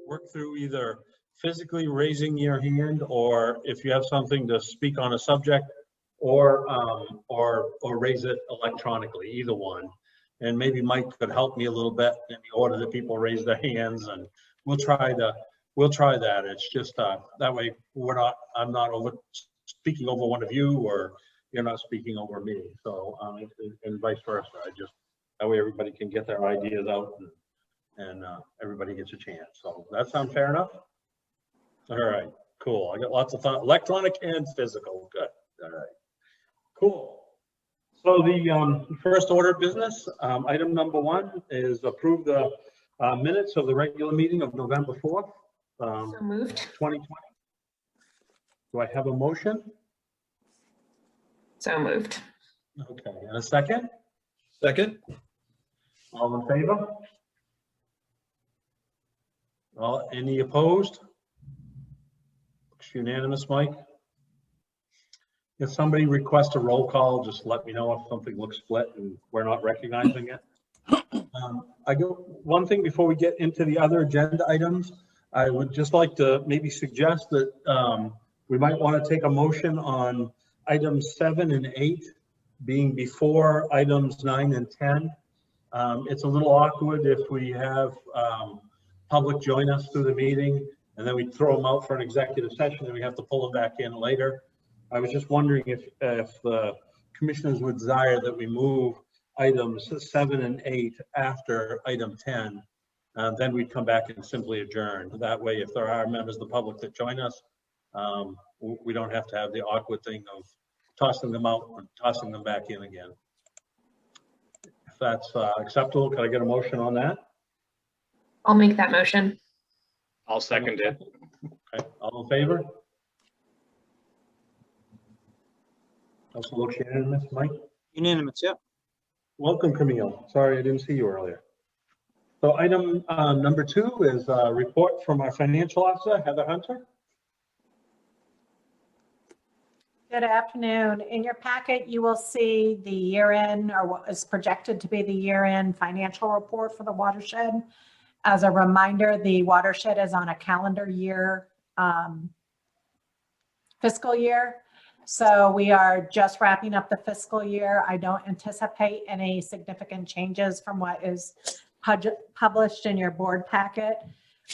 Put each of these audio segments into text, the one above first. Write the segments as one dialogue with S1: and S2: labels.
S1: work through either physically raising your hand, or if you have something to speak on a subject, or raise it electronically, either one. And maybe Mike could help me a little bit in the order that people raise their hands, and we'll try that. It's just that way I'm not speaking over one of you, or you're not speaking over me. So and vice versa. That way everybody can get their ideas out, and everybody gets a chance. So that sound fair enough? All right, cool. I got lots of thought, electronic and physical. Good. All right, cool. So the first order of business, item number 1 is approve the minutes of the regular meeting of November 4th,
S2: So moved.
S1: 2020. Do I have a motion?
S2: So moved.
S1: Okay, and a second?
S3: Second.
S1: All in favor? Any opposed? Looks unanimous, Mike. If somebody requests a roll call, just let me know if something looks split and we're not recognizing it. I go one thing before we get into the other agenda items. I would just like to maybe suggest that we might want to take a motion on items 7 and 8 being before items 9 and 10. It's a little awkward if we have public join us through the meeting and then we throw them out for an executive session and we have to pull them back in later. I was just wondering if the commissioners would desire that we move items 7 and 8 after item 10, then we'd come back and simply adjourn. That way, if there are members of the public that join us, we don't have to have the awkward thing of tossing them out and tossing them back in again. If that's acceptable, can I get a motion on that?
S2: I'll make that motion.
S3: I'll second it.
S1: Okay, all in favor? Also looks unanimous, Mike?
S4: Unanimous, yeah.
S1: Welcome, Camille. Sorry I didn't see you earlier. So item number 2 is a report from our financial officer, Heather Hunter.
S5: Good afternoon. In your packet, you will see the year-end, or what is projected to be the year-end financial report for the watershed. As a reminder, the watershed is on a calendar year, fiscal year. So we are just wrapping up the fiscal year. I don't anticipate any significant changes from what is published in your board packet.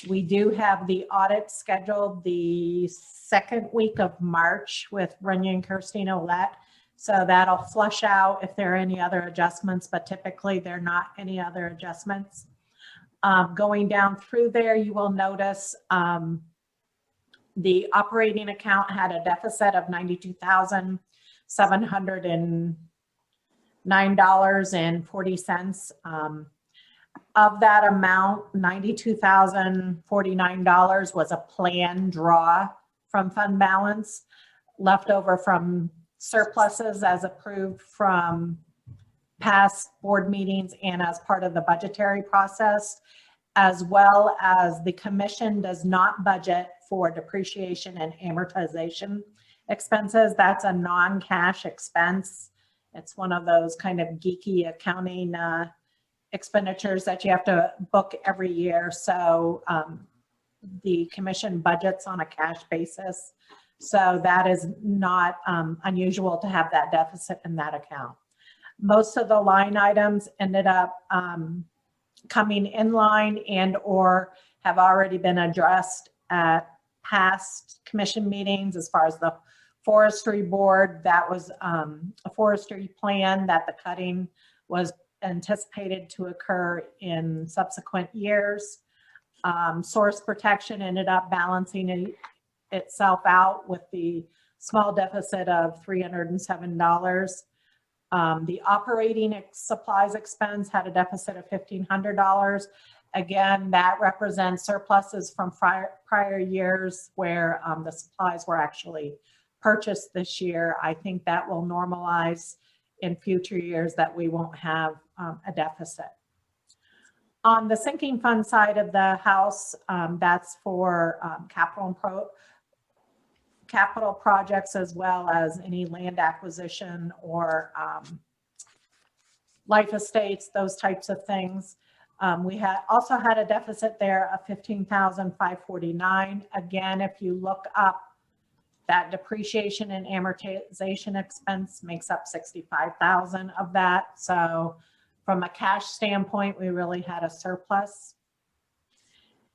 S5: We do have the audit scheduled the second week of March with Renia and Kirstine Ouellette. So that'll flush out if there are any other adjustments, but typically there are not any other adjustments. Going down through there, you will notice the operating account had a deficit of $92,709.40. Of that amount, $92,049 was a planned draw from fund balance, left over from surpluses as approved from past board meetings and as part of the budgetary process, as well as the commission does not budget for depreciation and amortization expenses. That's a non-cash expense. It's one of those kind of geeky accounting expenditures that you have to book every year. So the commission budgets on a cash basis. So that is not unusual to have that deficit in that account. Most of the line items ended up coming in line and or have already been addressed at past commission meetings. As far as the forestry board, that was a forestry plan that the cutting was anticipated to occur in subsequent years. Source protection ended up balancing itself out with the small deficit of $307. The operating supplies expense had a deficit of $1,500. Again, that represents surpluses from prior years where the supplies were actually purchased this year. I think that will normalize in future years, that we won't have a deficit. On the sinking fund side of the house, that's for capital projects, as well as any land acquisition or life estates, those types of things. We had also had a deficit there of 15,549. Again, if you look up that depreciation and amortization expense makes up 65,000 of that. So from a cash standpoint, we really had a surplus,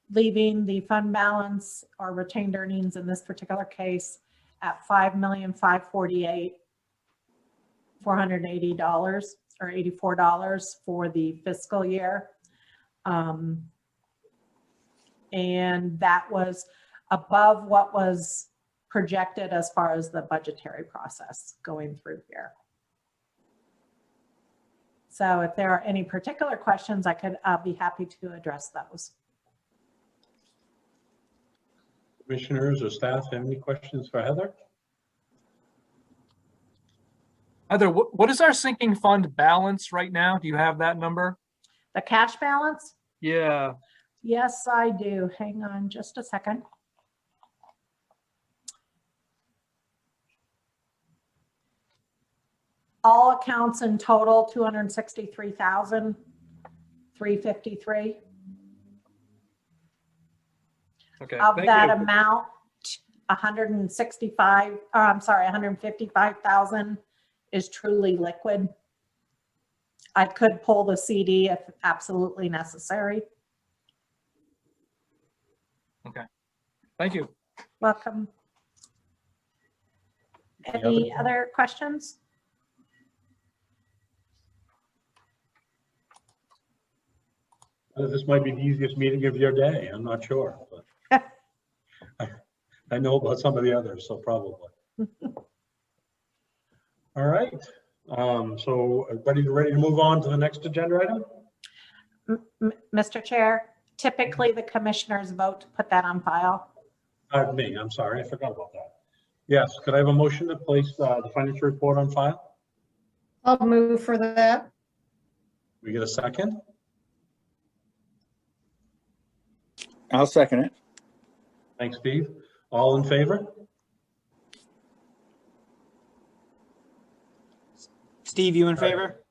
S5: leaving the fund balance or retained earnings in this particular case at $5,548,480 or $84 for the fiscal year. And that was above what was projected as far as the budgetary process going through here. So if there are any particular questions, I'll be happy to address those.
S1: Commissioners or staff have any questions for Heather?
S4: Heather, what is our sinking fund balance right now? Do you have that number?
S5: The cash balance?
S4: Yeah.
S5: Yes, I do. Hang on just a second. All accounts in total, 263,353.
S4: Okay.
S5: Of
S4: thank
S5: that
S4: you.
S5: amount, 155,000 is truly liquid. I could pull the CD if absolutely necessary.
S4: Thank you.
S5: Welcome. Any other questions?
S1: This might be the easiest meeting of your day. I'm not sure, but I know about some of the others, so probably. All right. So everybody ready to move on to the next agenda item?
S5: Mr. Chair, typically the commissioners vote to put that on file.
S1: Pardon me, I'm sorry, I forgot about that. Yes, could I have a motion to place the financial report on file?
S6: I'll move for that.
S1: We get a second?
S3: I'll second it.
S1: Thanks, Steve. All in favor?
S7: Steve, you in favor?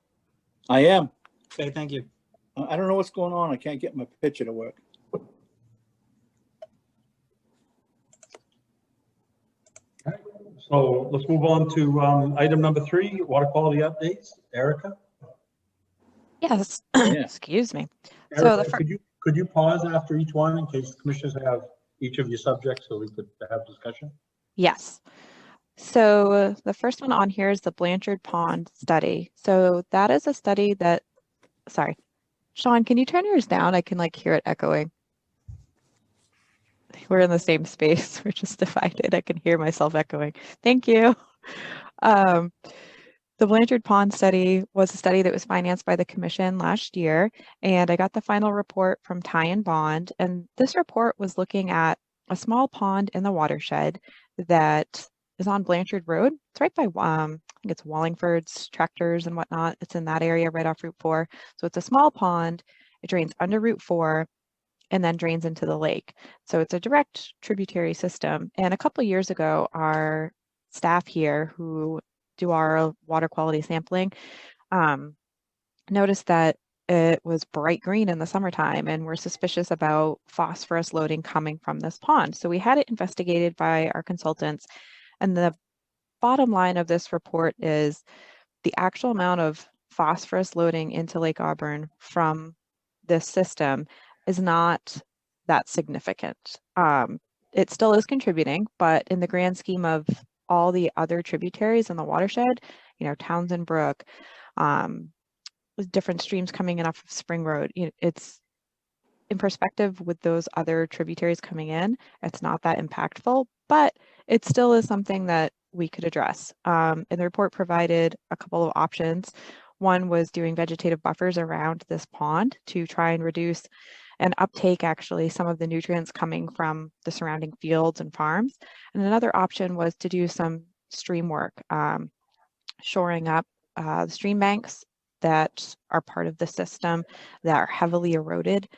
S3: I am.
S7: Okay, thank you.
S3: I don't know what's going on. I can't get my picture to work.
S1: Okay. So let's move on to item number 3, water quality updates. Erica?
S8: Yes,
S3: Yeah.
S8: excuse me. So the
S1: Erica, could you pause after each one in case the commissioners have each of your subjects so we could have discussion?
S8: Yes. So the first one on here is the Blanchard Pond study. So that is a study that, sorry, Sean, can you turn yours down? I can like hear it echoing. We're in the same space. We're just divided. I can hear myself echoing. Thank you. The Blanchard Pond study was a study that was financed by the commission last year, and I got the final report from Ty and Bond. And this report was looking at a small pond in the watershed that is on Blanchard Road. It's right by, I think it's Wallingford's tractors and whatnot. It's in that area right off Route 4. So it's a small pond. It drains under Route 4 and then drains into the lake. So it's a direct tributary system. And a couple of years ago, our staff here who do our water quality sampling noticed that it was bright green in the summertime and we're suspicious about phosphorus loading coming from this pond. So we had it investigated by our consultants. And the bottom line of this report is the actual amount of phosphorus loading into Lake Auburn from this system is not that significant. It still is contributing, but in the grand scheme of all the other tributaries in the watershed, you know, Townsend Brook, with different streams coming in off of Spring Road, you know, it's in perspective with those other tributaries coming in, it's not that impactful, but it still is something that we could address. And the report provided a couple of options. One was doing vegetative buffers around this pond to try and reduce and uptake actually some of the nutrients coming from the surrounding fields and farms. And another option was to do some stream work, shoring up the stream banks that are part of the system that are heavily eroded,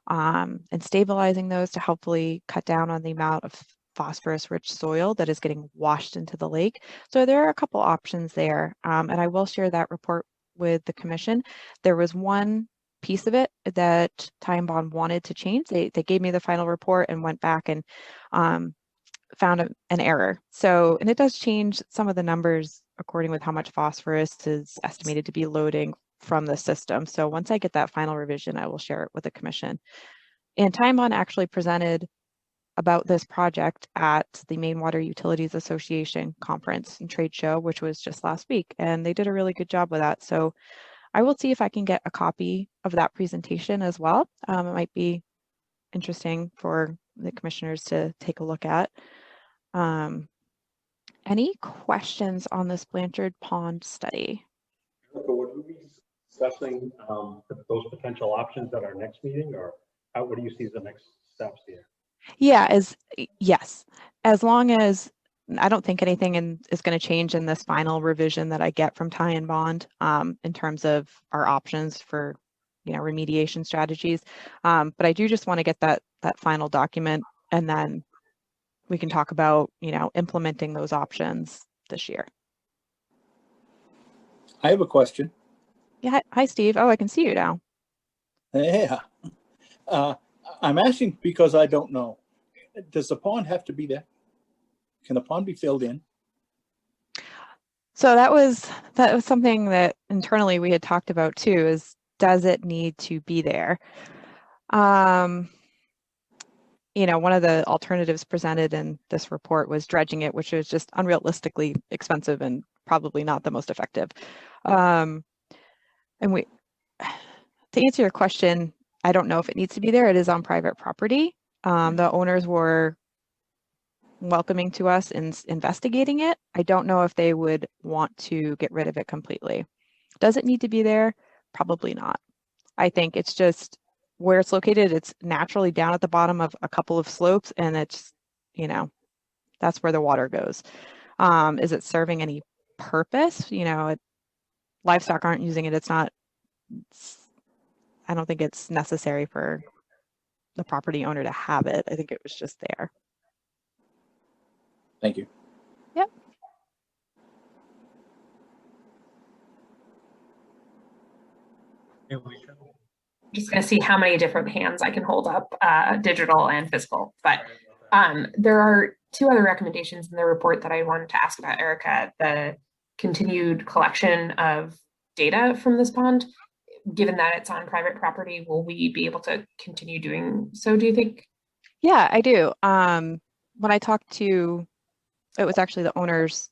S8: and stabilizing those to hopefully cut down on the amount of phosphorus-rich soil that is getting washed into the lake. So there are a couple options there, and I will share that report with the commission. There was one piece of it that Ty and Bond wanted to change. They gave me the final report and went back and found an error. So, and it does change some of the numbers according with how much phosphorus is estimated to be loading from the system. So once I get that final revision, I will share it with the commission. And Ty and Bond actually presented about this project at the Maine Water Utilities Association conference and trade show, which was just last week. And they did a really good job with that. So I will see if I can get a copy of that presentation as well. It might be interesting for the commissioners to take a look at. Any questions on this Blanchard Pond study?
S1: So would we be discussing those potential options at our next meeting, or what do you see as the next steps here?
S8: Yeah, yes, as long as I don't think anything is going to change in this final revision that I get from Ty and Bond in terms of our options for, remediation strategies. But I do just want to get that final document, and then we can talk about, implementing those options this year.
S3: I have a question.
S8: Yeah. Hi, Steve. Oh, I can see you now.
S3: Yeah. I'm asking because I don't know. Does the pond have to be there? Can the pond be filled in?
S8: So that was something that internally we had talked about too, is does it need to be there? One of the alternatives presented in this report was dredging it, which was just unrealistically expensive and probably not the most effective. And to answer your question, I don't know if it needs to be there. It is on private property. The owners were welcoming to us in investigating it. I don't know if they would want to get rid of it completely. Does it need to be there? Probably not. I think it's just where it's located. It's naturally down at the bottom of a couple of slopes, and it's, that's where the water goes. Is it serving any purpose? Livestock aren't using it. I don't think it's necessary for the property owner to have it. I think it was just there.
S3: Thank you.
S8: Yep.
S2: Just gonna see how many different hands I can hold up, digital and physical. But there are two other recommendations in the report that I wanted to ask about, Erica. The continued collection of data from this pond, given that it's on private property, will we be able to continue doing so, do you think?
S8: Yeah, I do. When I talked to, it was actually the owner's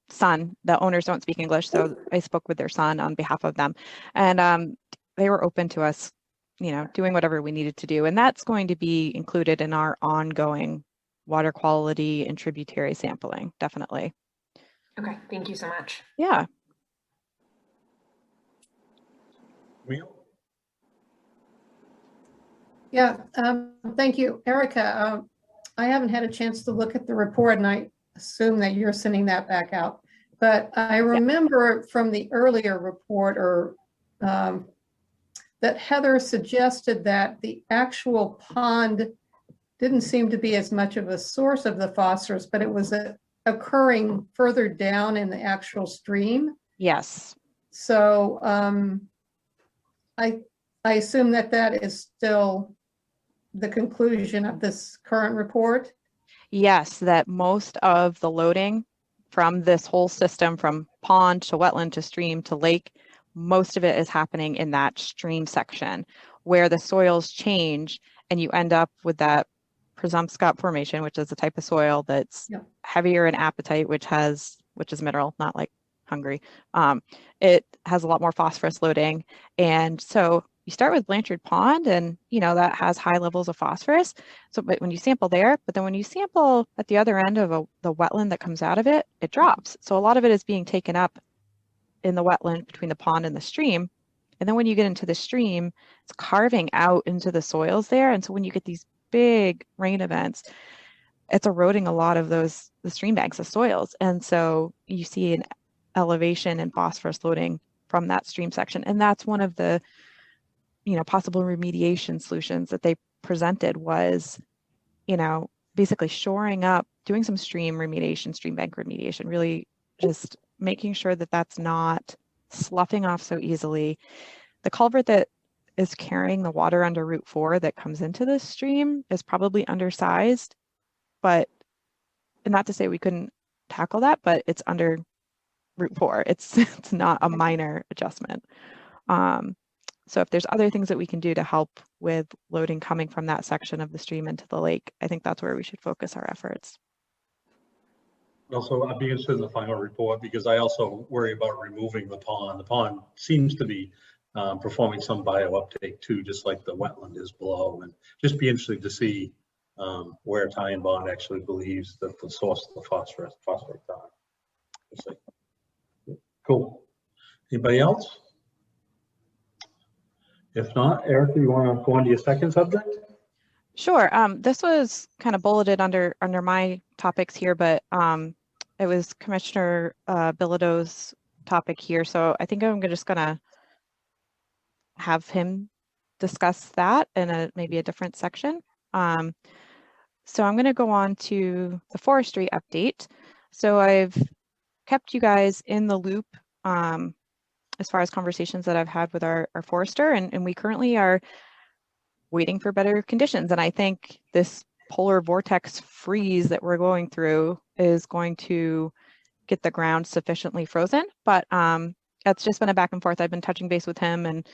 S8: son. The owners don't speak English, so I spoke with their son on behalf of them. And they were open to us, doing whatever we needed to do. And that's going to be included in our ongoing water quality and tributary sampling, definitely.
S2: Okay, thank you so much.
S8: Yeah.
S6: Yeah, thank you, Erica. I haven't had a chance to look at the report, and I assume that you're sending that back out. But I remember from the earlier report, that Heather suggested that the actual pond didn't seem to be as much of a source of the phosphorus, but it was occurring further down in the actual stream.
S8: Yes.
S6: So I assume that is still the conclusion of this current report?
S8: Yes, that most of the loading from this whole system, from pond to wetland to stream to lake, most of it is happening in that stream section where the soils change and you end up with that Presumpscot formation, which is a type of soil that's heavier in apatite, which is mineral, not like hungry. It has a lot more phosphorus loading. And so you start with Blanchard Pond, and that has high levels of phosphorus. So, but when you sample there, but then when you sample at the other end of the wetland that comes out of it, it drops. So a lot of it is being taken up in the wetland between the pond and the stream. And then when you get into the stream, it's carving out into the soils there. And so when you get these big rain events, it's eroding a lot of the stream banks of soils. And so you see an elevation in phosphorus loading from that stream section. And that's one of the possible remediation solutions that they presented was, basically shoring up, doing some stream remediation, stream bank remediation, really just making sure that that's not sloughing off so easily. The culvert that is carrying the water under Route 4 that comes into this stream is probably undersized, but not to say we couldn't tackle that, but it's under Route 4. It's not a minor adjustment. So if there's other things that we can do to help with loading coming from that section of the stream into the lake, I think that's where we should focus our efforts.
S1: Also, I'd be interested in the final report because I also worry about removing the pond. The pond seems to be performing some bio uptake too, just like the wetland is below, and just be interested to see where Ty and Bond actually believes that the source of the phosphorus are. Cool. Anybody else? If not, Erica, you want to go on to your second subject?
S8: Sure. This was kind of bulleted under my topics here, but it was Commissioner Bilodeau's topic here. So I think I'm just going to have him discuss that in maybe a different section. So I'm going to go on to the forestry update. So I've kept you guys in the loop as far as conversations that I've had with our forester, and we currently are waiting for better conditions. And I think this polar vortex freeze that we're going through is going to get the ground sufficiently frozen. But it's just been a back and forth. I've been touching base with him, and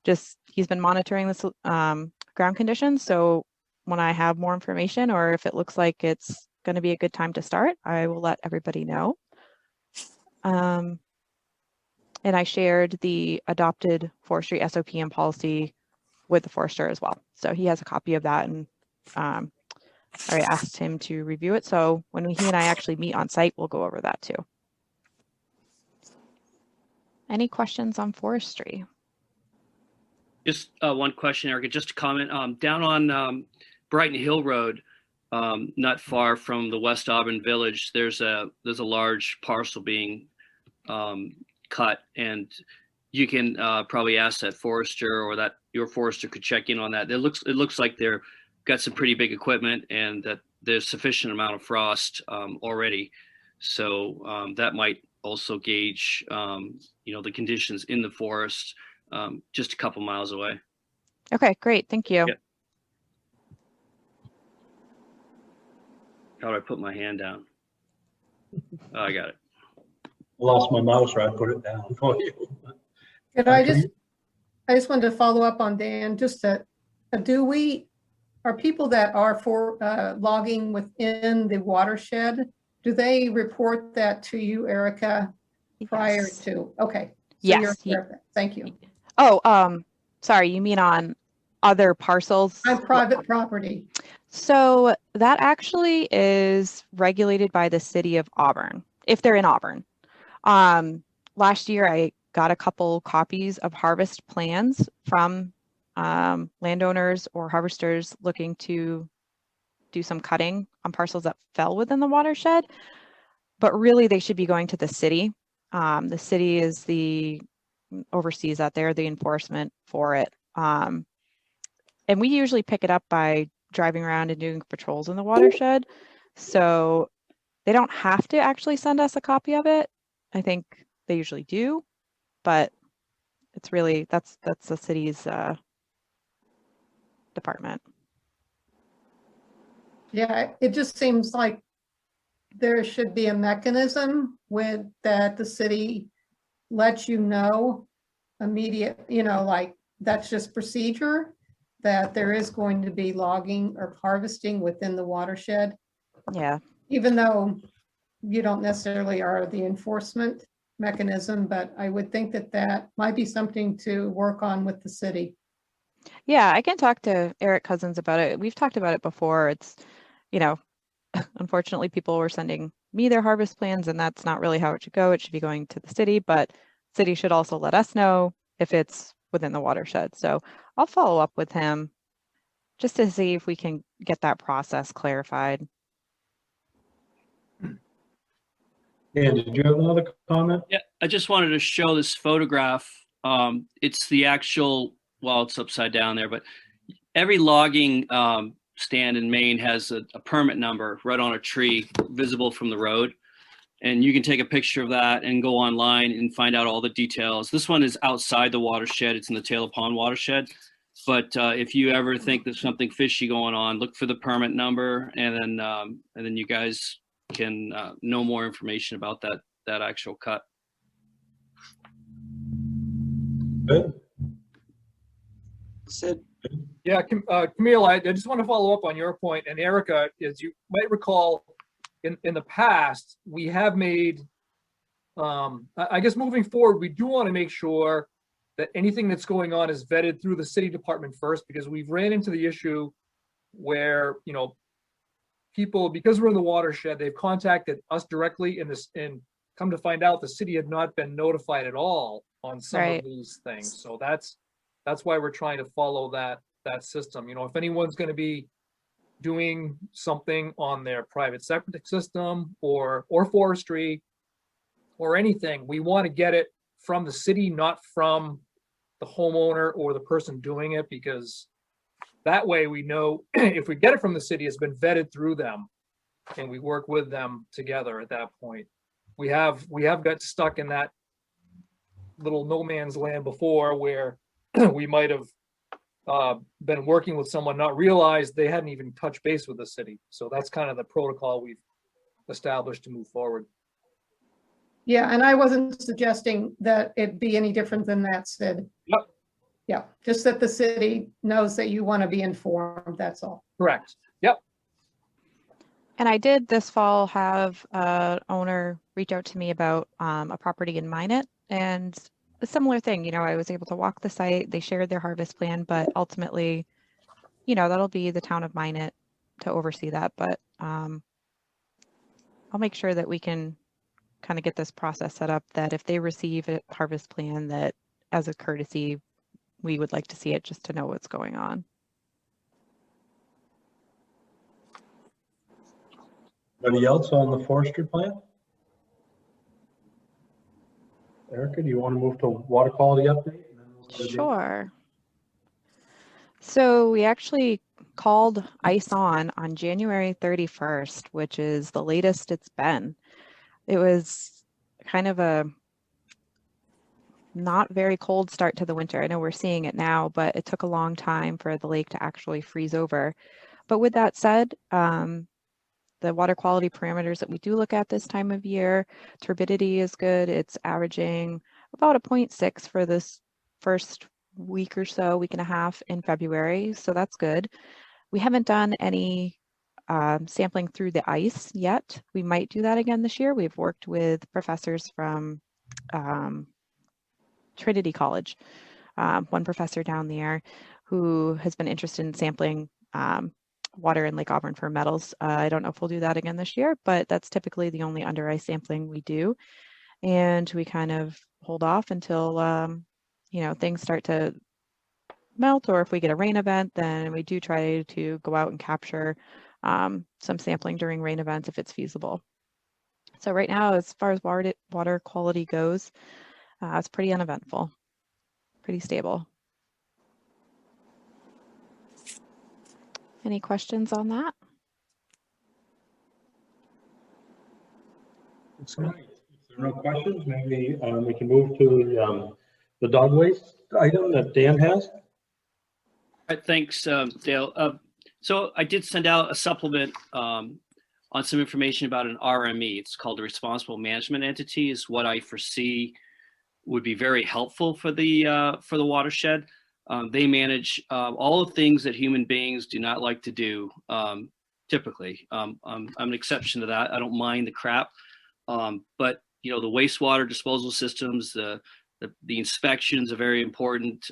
S8: he's been monitoring this ground conditions. So when I have more information, or if it looks like it's going to be a good time to start, I will let everybody know. And I shared the adopted forestry SOP and policy with the forester as well. So he has a copy of that, and I asked him to review it. So when he and I actually meet on site, we'll go over that too. Any questions on forestry?
S9: Just one question, Erica, just to comment. Down on Brighton Hill Road, not far from the West Auburn Village, there's a large parcel being cut, and you can probably ask that forester, or that your forester could check in on that. It looks like they're got some pretty big equipment, and that there's sufficient amount of frost already. So that might also gauge the conditions in the forest just a couple miles away.
S8: Okay, great. Thank you.
S9: Yep. How do I put my hand down? Oh, I got it.
S1: Lost my mouse, or I put it down for you.
S6: Could I just wanted to follow up on Dan, just that, are people that are for logging within the watershed, do they report that to you, Erica, prior
S8: Yes.
S6: to? Okay. So
S8: Yes.
S6: you're aware of that. Thank you.
S8: Oh, sorry, you mean on other parcels?
S6: On private property.
S8: So that actually is regulated by the city of Auburn, if they're in Auburn. Last year, I got a couple copies of harvest plans from landowners or harvesters looking to do some cutting on parcels that fell within the watershed, but really they should be going to the city. The city is oversees that. They're the enforcement for it. And we usually pick it up by driving around and doing patrols in the watershed. So they don't have to actually send us a copy of it. I think they usually do, but it's really, that's the city's department.
S6: Yeah, it just seems like there should be a mechanism that the city lets you know immediate, like that's just procedure, that there is going to be logging or harvesting within the watershed.
S8: Yeah.
S6: Even though you don't necessarily are the enforcement mechanism, but I would think that might be something to work on with the city.
S8: Yeah, I can talk to Eric Cousins about it. We've talked about it before. It's, unfortunately people were sending me their harvest plans, and that's not really how it should go. It should be going to the city, but city should also let us know if it's within the watershed. So I'll follow up with him just to see if we can get that process clarified.
S1: Dan, did you have another comment?
S9: Yeah, I just wanted to show this photograph. It's the actual, well, it's upside down there, but every logging stand in Maine has a permit number right on a tree visible from the road. And you can take a picture of that and go online and find out all the details. This one is outside the watershed. It's in the Taylor Pond watershed. But if you ever think there's something fishy going on, look for the permit number, and then you guys can know more information about that actual cut.
S1: Good.
S7: Sid?
S4: Yeah, Camille, I just want to follow up on your point, and Erica, as you might recall, in the past, we have made, I guess moving forward, we do want to make sure that anything that's going on is vetted through the city department first, because we've ran into the issue where, you know, people, because we're in the watershed, they've contacted us directly and come to find out the city had not been notified at all on some
S8: Right.
S4: of these things. So that's why we're trying to follow that system. You know, if anyone's going to be doing something on their private septic system or forestry or anything, we want to get it from the city, not from the homeowner or the person doing it, because that way we know if we get it from the city, it's been vetted through them and we work with them together at that point. We have got stuck in that little no man's land before where we might have been working with someone, not realized they hadn't even touched base with the city. So that's kind of the protocol we've established to move forward.
S6: Yeah, and I wasn't suggesting that it be any different than that, Sid.
S4: Yep.
S6: Yeah, just that the city knows that you want to be informed, that's all.
S4: Correct. Yep.
S8: And I did this fall have an owner reach out to me about a property in Minot, and a similar thing. You know, I was able to walk the site. They shared their harvest plan, but ultimately, you know, that'll be the town of Minot to oversee that. But I'll make sure that we can kind of get this process set up, that if they receive a harvest plan, that as a courtesy, we would like to see it just to know what's going on.
S1: Anybody else on the forestry plan? Erica, do you want to move to water quality update? And then we'll go to Dave?
S8: Sure. So we actually called ICE on January 31st, which is the latest it's been. It was kind of a not very cold start to the winter. I know we're seeing it now, but it took a long time for the lake to actually freeze over. But with that said, the water quality parameters that we do look at this time of year, turbidity is good. It's averaging about a 0.6 for this first week or so, week and a half in February. So that's good. We haven't done any sampling through the ice yet. We might do that again this year. We've worked with professors from Trinity College, one professor down there who has been interested in sampling water in Lake Auburn for metals. I don't know if we'll do that again this year, but that's typically the only under ice sampling we do. And we kind of hold off until, you know, things start to melt, or if we get a rain event, then we do try to go out and capture some sampling during rain events if it's feasible. So right now, as far as water quality goes, it's pretty uneventful, pretty stable. Any questions on that?
S1: All right. If there are no questions, maybe we can move to the dog waste item that Dan has.
S9: All right, thanks, Dale. So I did send out a supplement on some information about an RME. It's called a responsible management entity, is what I foresee would be very helpful for the watershed. They manage all the things that human beings do not like to do typically. I'm an exception to that. I don't mind the crap. But you know, the wastewater disposal systems, the inspections are very important.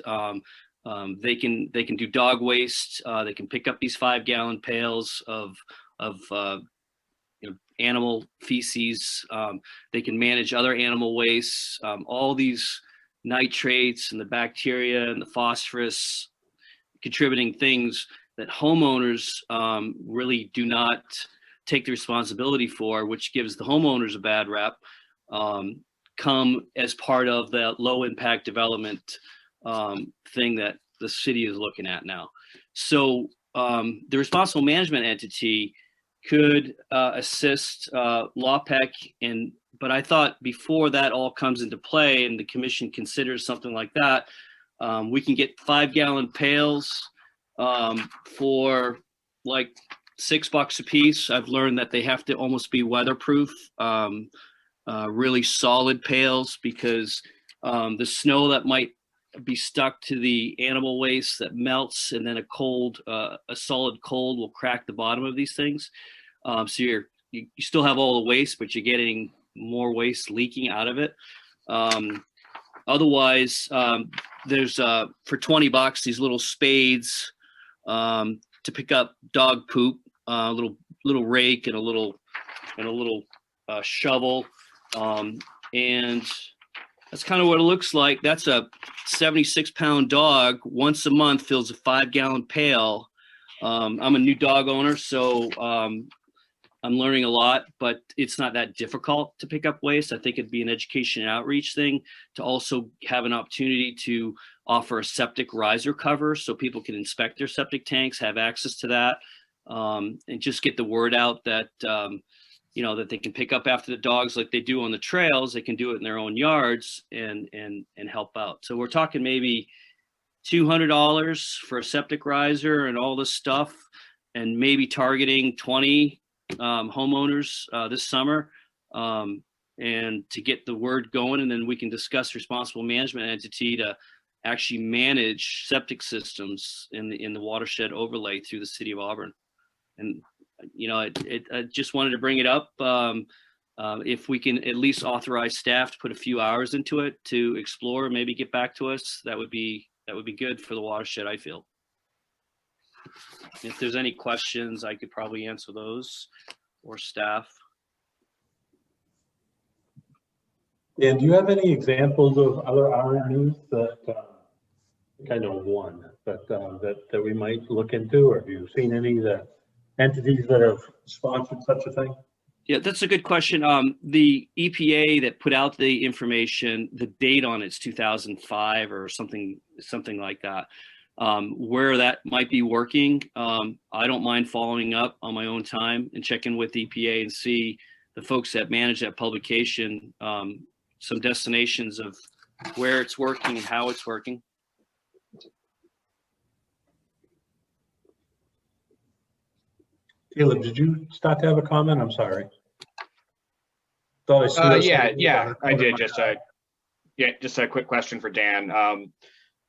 S9: They can do dog waste. They can pick up these 5-gallon pails of you know, animal feces. They can manage other animal wastes. All these nitrates and the bacteria and the phosphorus contributing things that homeowners really do not take the responsibility for, which gives the homeowners a bad rep, come as part of the low impact development thing that the city is looking at now. So the responsible management entity could assist LawPEC, but I thought before that all comes into play and the commission considers something like that, We can get 5-gallon pails for like $6 a piece. I've learned that they have to almost be weatherproof, really solid pails, because the snow that might be stuck to the animal waste that melts, and then a solid cold will crack the bottom of these things. So you still have all the waste, but you're getting more waste leaking out of it. Otherwise, there's for $20 these little spades to pick up dog poop, little rake and a little shovel, and that's kind of what it looks like. That's a 76-pound dog. Once a month fills a 5-gallon pail. I'm a new dog owner, so I'm learning a lot, but it's not that difficult to pick up waste. I think it'd be an education and outreach thing to also have an opportunity to offer a septic riser cover so people can inspect their septic tanks, have access to that, and just get the word out that, that they can pick up after the dogs like they do on the trails. They can do it in their own yards and help out. So we're talking maybe $200 for a septic riser and all this stuff, and maybe targeting 20 homeowners this summer, and to get the word going, and then we can discuss responsible management entity to actually manage septic systems in the watershed overlay through the city of Auburn. And I just wanted to bring it up. If we can at least authorize staff to put a few hours into it to explore, maybe get back to us, that would be good for the watershed, I feel. If there's any questions, I could probably answer those, or staff.
S1: Dan, do you have any examples of other RMUs that, I think I know one, but that we might look into, or have you seen any entities that have sponsored such a thing?
S9: Yeah, that's a good question. The EPA that put out the information, the date on it's 2005 or something like that. Where that might be working, I don't mind following up on my own time and checking with EPA and see the folks that manage that publication, some destinations of where it's working and how it's working.
S1: Caleb, did you start to have a comment? I'm sorry. Thought I saw
S10: yeah, I did. Just a quick question for Dan.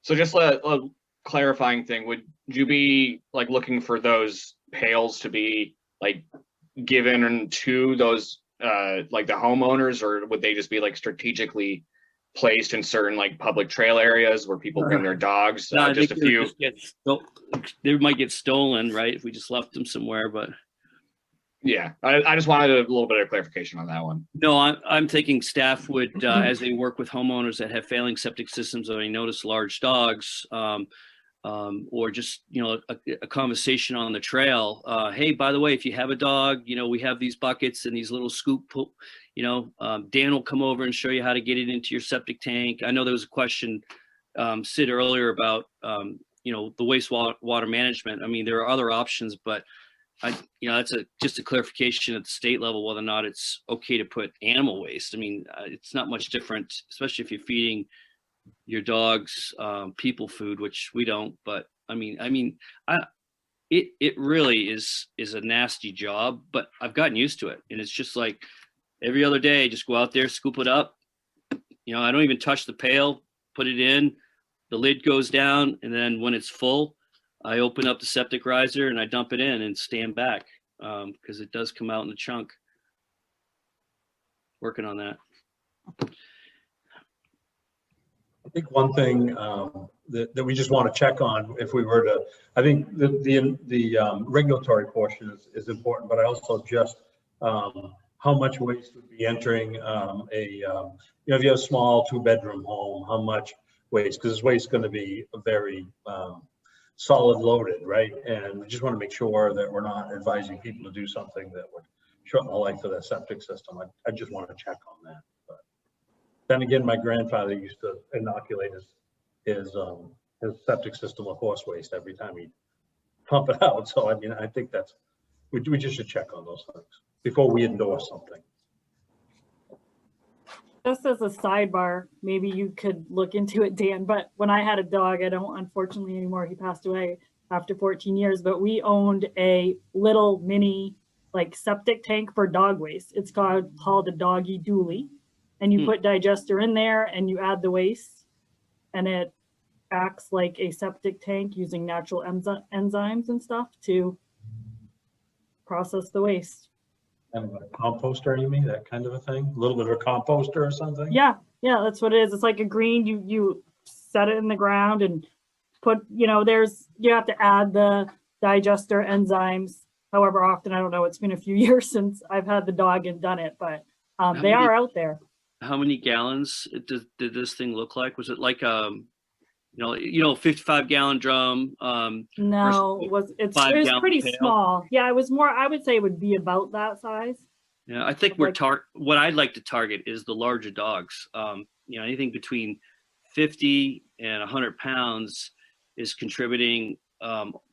S10: So just a clarifying thing, would you be like looking for those pails to be like given to those like the homeowners, or would they just be like strategically placed in certain like public trail areas where people bring their dogs?
S9: No,
S10: just a few.
S9: They might get stolen, right, if we just left them somewhere. But
S10: yeah, I just wanted a little bit of clarification on that one.
S9: no, I'm thinking staff would, as they work with homeowners that have failing septic systems, or they notice large dogs, or just a conversation on the trail. Hey, by the way, if you have a dog, we have these buckets and these little scoop. Dan will come over and show you how to get it into your septic tank. I know there was a question, Sid, earlier about the wastewater management. I mean, there are other options, but that's just a clarification at the state level whether or not it's okay to put animal waste. I mean, it's not much different, especially if you're feeding your dogs people food, which we don't. But it really is a nasty job, but I've gotten used to it, and it's just like every other day, just go out there, scoop it up. I don't even touch the pail, put it in, the lid goes down, and then when it's full, I open up the septic riser and I dump it in and stand back, because it does come out in a chunk. Working on that.
S1: I think one thing that we just want to check on, if we were to, I think the regulatory portion is important, but I also just how much waste would be entering if you have a small 2-bedroom home, how much waste, because this waste is going to be very solid loaded, right? And we just want to make sure that we're not advising people to do something that would shorten the life of their septic system. I just want to check on that. But then again, my grandfather used to inoculate his septic system with horse waste every time he'd pump it out. So I think we just should check on those things before we endorse something.
S11: Just as a sidebar, maybe you could look into it, Dan, but when I had a dog, I don't unfortunately anymore, he passed away after 14 years, but we owned a little mini like septic tank for dog waste. It's called a doggy dually. And you put digester in there and you add the waste and it acts like a septic tank using natural enzymes and stuff to process the waste.
S1: Kind of a composter, you mean, that kind of a thing? A little bit of a composter or something?
S11: Yeah, that's what it is. It's like a green, you set it in the ground and put, you have to add the digester enzymes however often, I don't know, it's been a few years since I've had the dog and done it, but they are out there.
S9: How many gallons did this thing look like? Was it like 55 gallon drum?
S11: No, it was pretty
S9: pail?
S11: small. Yeah, it was more, I would say it would be about that size.
S9: Yeah, I think what I'd like to target is the larger dogs. Anything between 50 and 100 pounds is contributing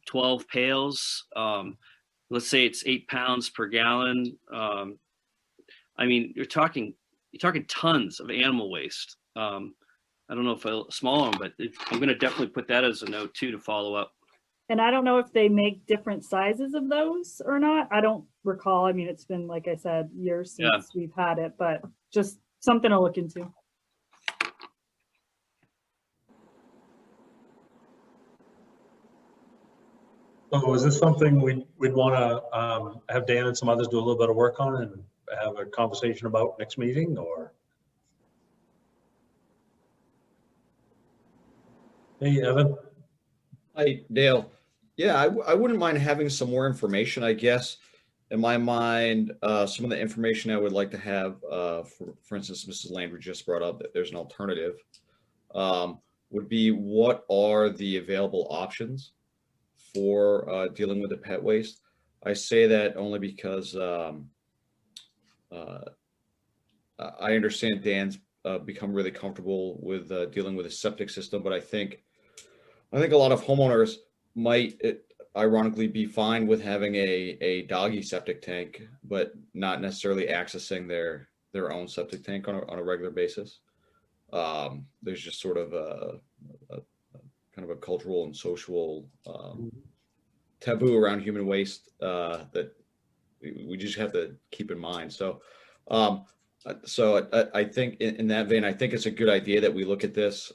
S9: 12 pails. Let's say it's 8 pounds per gallon. I mean, you're talking tons of animal waste. I don't know if a small one, but I'm going to definitely put that as a note too to follow up.
S11: And I don't know if they make different sizes of those or not. I don't recall. I mean, it's been, like I said, years since we've had it, but just something to look into.
S1: So is this something we'd want to have Dan and some others do a little bit of work on and have a conversation about next meeting, or? Hey, Evan.
S12: Hi, Dale. Yeah, I wouldn't mind having some more information, I guess. In my mind, some of the information I would like to have, for instance, Mrs. Landry just brought up that there's an alternative, would be what are the available options for dealing with the pet waste. I say that only because I understand Dan's become really comfortable with dealing with a septic system, but I think a lot of homeowners might ironically be fine with having a doggy septic tank, but not necessarily accessing their own septic tank on a regular basis. There's just sort of a kind of a cultural and social taboo around human waste that we just have to keep in mind. So I think in that vein, I think it's a good idea that we look at this.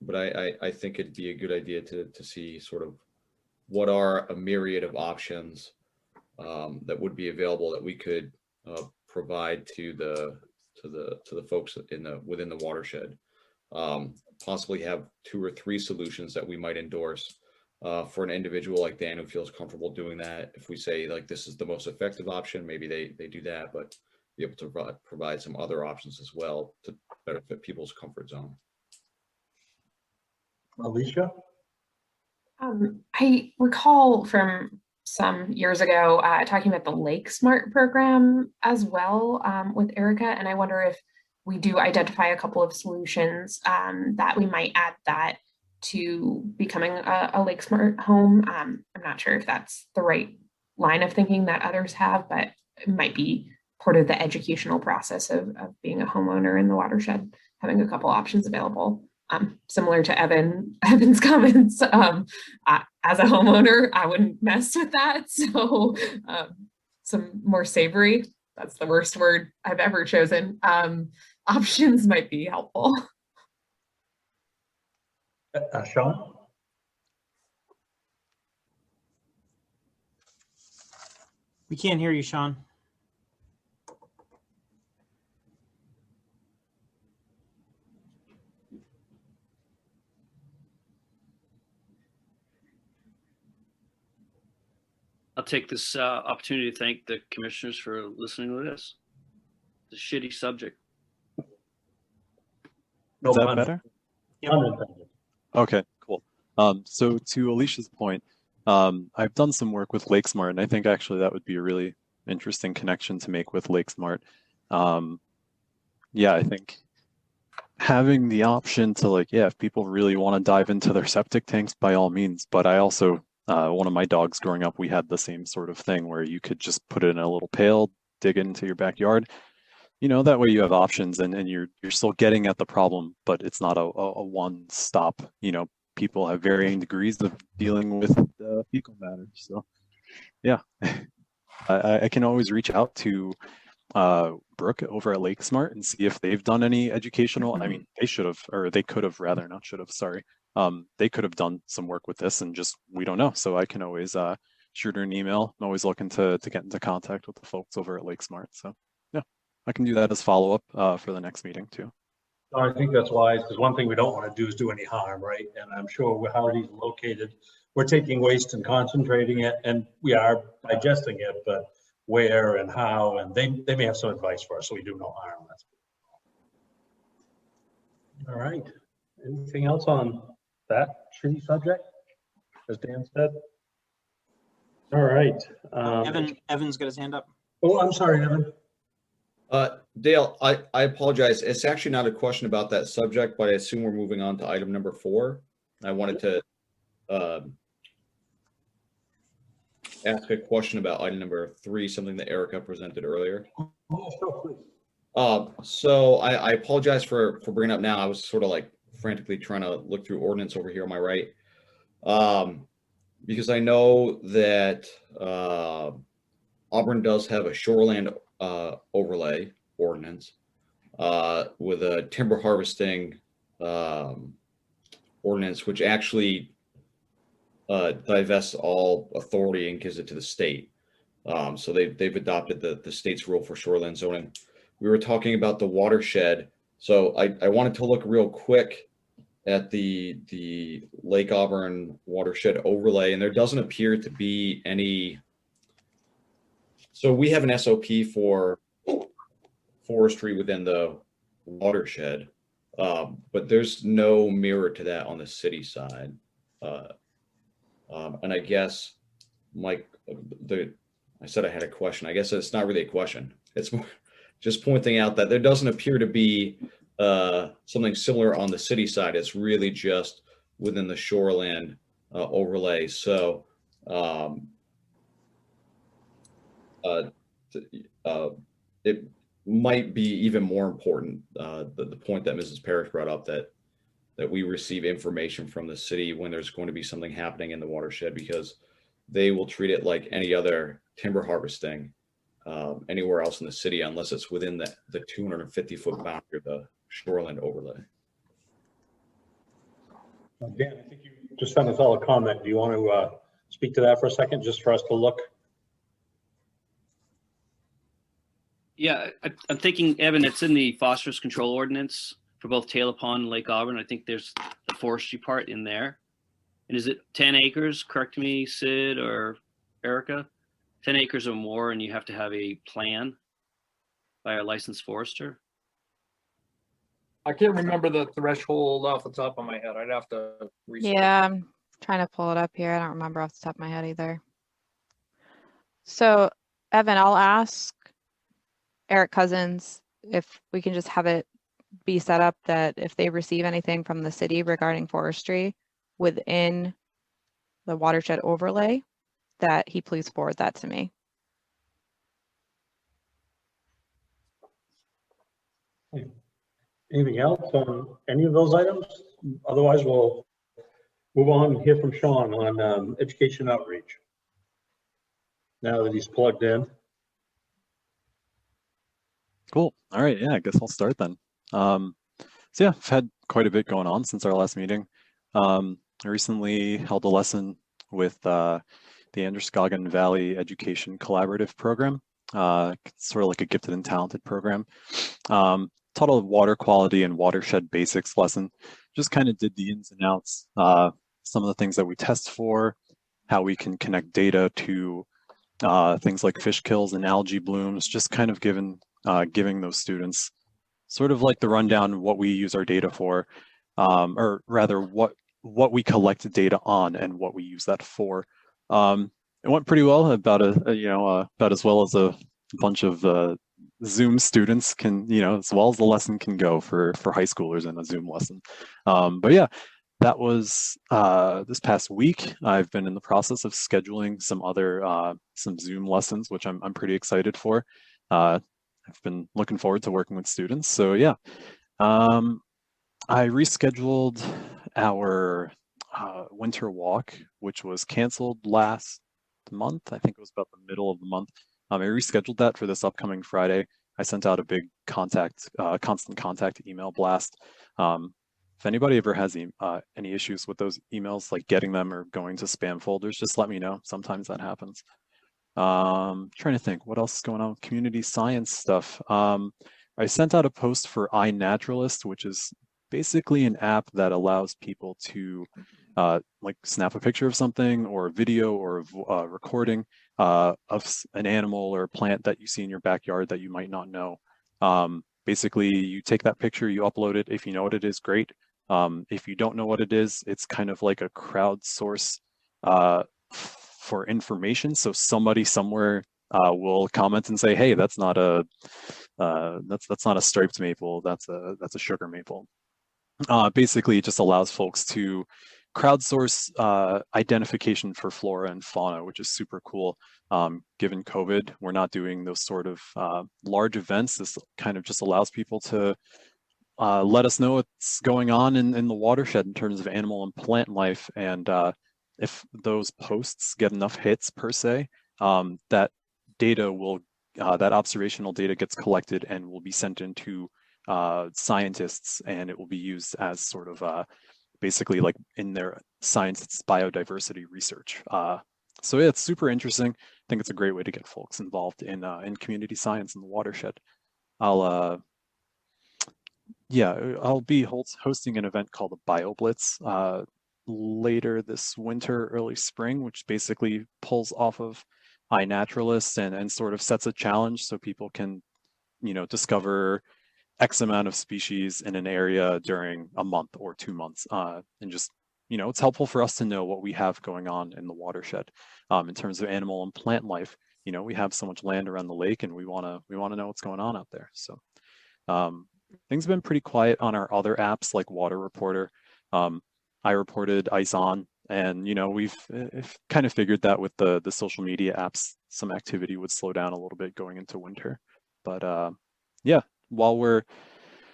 S12: But I think it'd be a good idea to see sort of what are a myriad of options that would be available that we could provide to the folks within the watershed. Possibly have 2 or 3 solutions that we might endorse for an individual like Dan who feels comfortable doing that. If we say like this is the most effective option, maybe they do that, but be able to provide some other options as well to better fit people's comfort zone.
S1: Alicia?
S2: I recall from some years ago talking about the Lake Smart program as well with Erica, and I wonder if we do identify a couple of solutions that we might add that to becoming a Lake Smart home. I'm not sure if that's the right line of thinking that others have, but it might be part of the educational process of being a homeowner in the watershed, having a couple options available. Similar to Evan's comments, as a homeowner, I wouldn't mess with that. So some more savory, that's the worst word I've ever chosen. Options might be helpful.
S1: Sean?
S7: We can't hear you, Sean.
S9: I'll take this opportunity to thank the commissioners for listening to this. It's a shitty subject.
S1: No
S13: Is that
S1: pun.
S13: better?
S1: Unintended.
S13: Okay, cool. So to Alicia's point, I've done some work with Lake Smart, and I think actually that would be a really interesting connection to make with Lake Smart. Yeah, I think having the option to if people really want to dive into their septic tanks, by all means. But I also, one of my dogs growing up, we had the same sort of thing where you could just put it in a little pail, dig it into your backyard. that way you have options and you're still getting at the problem, but it's not a one stop. People have varying degrees of dealing with fecal matter. So yeah, I can always reach out to Brooke over at Lake Smart and see if they've done any educational. I mean, they should have, or they could have rather, not should have, sorry. They could have done some work with this and just, we don't know. So I can always shoot her an email. I'm always looking to get into contact with the folks over at Lake Smart. So yeah, I can do that as follow-up for the next meeting too.
S1: I think that's wise, because one thing we don't want to do is do any harm, right? And I'm sure how he's located, we're taking waste and concentrating it, and we are digesting it, but where and how, and they may have some advice for us, so we do no harm. That's all right. Anything else on that tree subject, as Dan said? All right.
S7: Evan's got his hand up.
S1: Oh, I'm sorry, Evan.
S12: Dale, I apologize. It's actually not a question about that subject, but I assume we're moving on to item number 4. I wanted to ask a question about item number 3, something that Erica presented earlier. So I apologize for bringing it up now. I was sort of like frantically trying to look through ordinance over here on my right. Because I know that Auburn does have a shoreland overlay ordinance with a timber harvesting ordinance, which actually divests all authority and gives it to the state. So they've adopted the state's rule for shoreland zoning. We were talking about the watershed. So I wanted to look real quick at the Lake Auburn watershed overlay, and there doesn't appear to be any. So we have an SOP for forestry within the watershed, but there's no mirror to that on the city side. And I guess, Mike, I said I had a question. I guess it's not really a question. It's more just pointing out that there doesn't appear to be something similar on the city side. It's really just within the shoreland overlay. So it might be even more important, the point that Mrs. Parrish brought up, that we receive information from the city when there's going to be something happening in the watershed, because they will treat it like any other timber harvesting anywhere else in the city, unless it's within the 250-foot boundary of the shoreline overlay.
S1: Dan, I think you just sent us all a comment. Do you want to speak to that for a second, just for us to look?
S9: Yeah, I'm thinking, Evan, it's in the phosphorus control ordinance for both Taylor Pond and Lake Auburn. I think there's the forestry part in there. And is it 10 acres? Correct me, Sid or Erica. 10 acres or more, and you have to have a plan by a licensed forester.
S4: I can't remember the threshold off the top of my head. I'd have to research.
S8: Yeah, I'm trying to pull it up here. I don't remember off the top of my head either. So, Evan, I'll ask Eric Cousins if we can just have it be set up that if they receive anything from the city regarding forestry within the watershed overlay, that he please forward that to me.
S1: Anything else on any of those items? Otherwise, we'll move on and hear from Sean on education outreach. Now that he's plugged in.
S13: Cool. All right. Yeah, I guess I'll start then. So yeah, I've had quite a bit going on since our last meeting. I recently held a lesson with the Androscoggin Valley Education Collaborative Program, sort of like a gifted and talented program. Taught a water quality and watershed basics lesson. Just kind of did the ins and outs, some of the things that we test for, how we can connect data to things like fish kills and algae blooms, just kind of giving those students sort of like the rundown what we use our data for, or rather what we collect data on and what we use that for. It went pretty well, about about as well as a bunch of Zoom students can, as well as the lesson can go for high schoolers in a Zoom lesson. But yeah, that was this past week. I've been in the process of scheduling some other some Zoom lessons, which I'm pretty excited for. I've been looking forward to working with students. So yeah, I rescheduled our winter walk, which was canceled last month. I think it was about the middle of the month. I rescheduled that for this upcoming Friday. I sent out a big constant contact email blast. If anybody ever has any issues with those emails, like getting them or going to spam folders, just let me know. Sometimes that happens. Trying to think what else is going on with community science stuff. I sent out a post for iNaturalist, which is basically an app that allows people to like snap a picture of something or a video or a recording of an animal or a plant that you see in your backyard that you might not know. Basically, you take that picture, you upload it. If you know what it is, great. If you don't know what it is, it's kind of like a crowdsource for information. So somebody somewhere will comment and say, "Hey, that's not a striped maple. That's a sugar maple." Basically, it just allows folks to crowdsource identification for flora and fauna, which is super cool. Given COVID, we're not doing those sort of large events. This kind of just allows people to let us know what's going on in the watershed in terms of animal and plant life. And if those posts get enough hits per se, that data will, that observational data gets collected and will be sent into scientists, and it will be used as sort of basically like in their science biodiversity research. So yeah, it's super interesting. I think it's a great way to get folks involved in community science in the watershed. I'll be hosting an event called the BioBlitz later this winter, early spring, which basically pulls off of iNaturalist and sort of sets a challenge so people can, discover X amount of species in an area during a month or 2 months. And just, it's helpful for us to know what we have going on in the watershed in terms of animal and plant life. We have so much land around the lake, and we want to know what's going on out there. So things have been pretty quiet on our other apps like Water Reporter. I reported Ice On, and we've kind of figured that with the social media apps, some activity would slow down a little bit going into winter. But yeah, while we're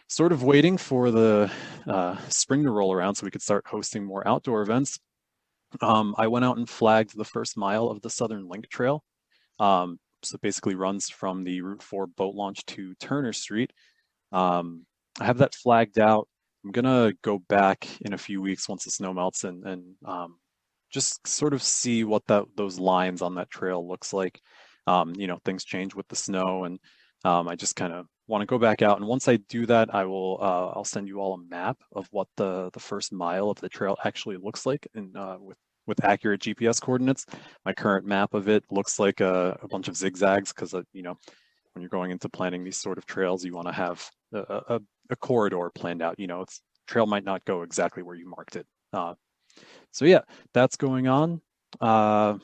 S13: sort of waiting for the spring to roll around so we could start hosting more outdoor events, I went out and flagged the first mile of the Southern Link Trail. So it basically runs from the Route 4 boat launch to Turner Street. I have that flagged out. I'm gonna go back in a few weeks once the snow melts and just sort of see what those lines on that trail looks like. Things change with the snow, and I just kind of want to go back out. And once I do that, I'll send you all a map of what the first mile of the trail actually looks like, and with accurate GPS coordinates. My current map of it looks like a bunch of zigzags because when you're going into planning these sort of trails, you want to have a corridor planned out. Trail might not go exactly where you marked it. So yeah, that's going on. I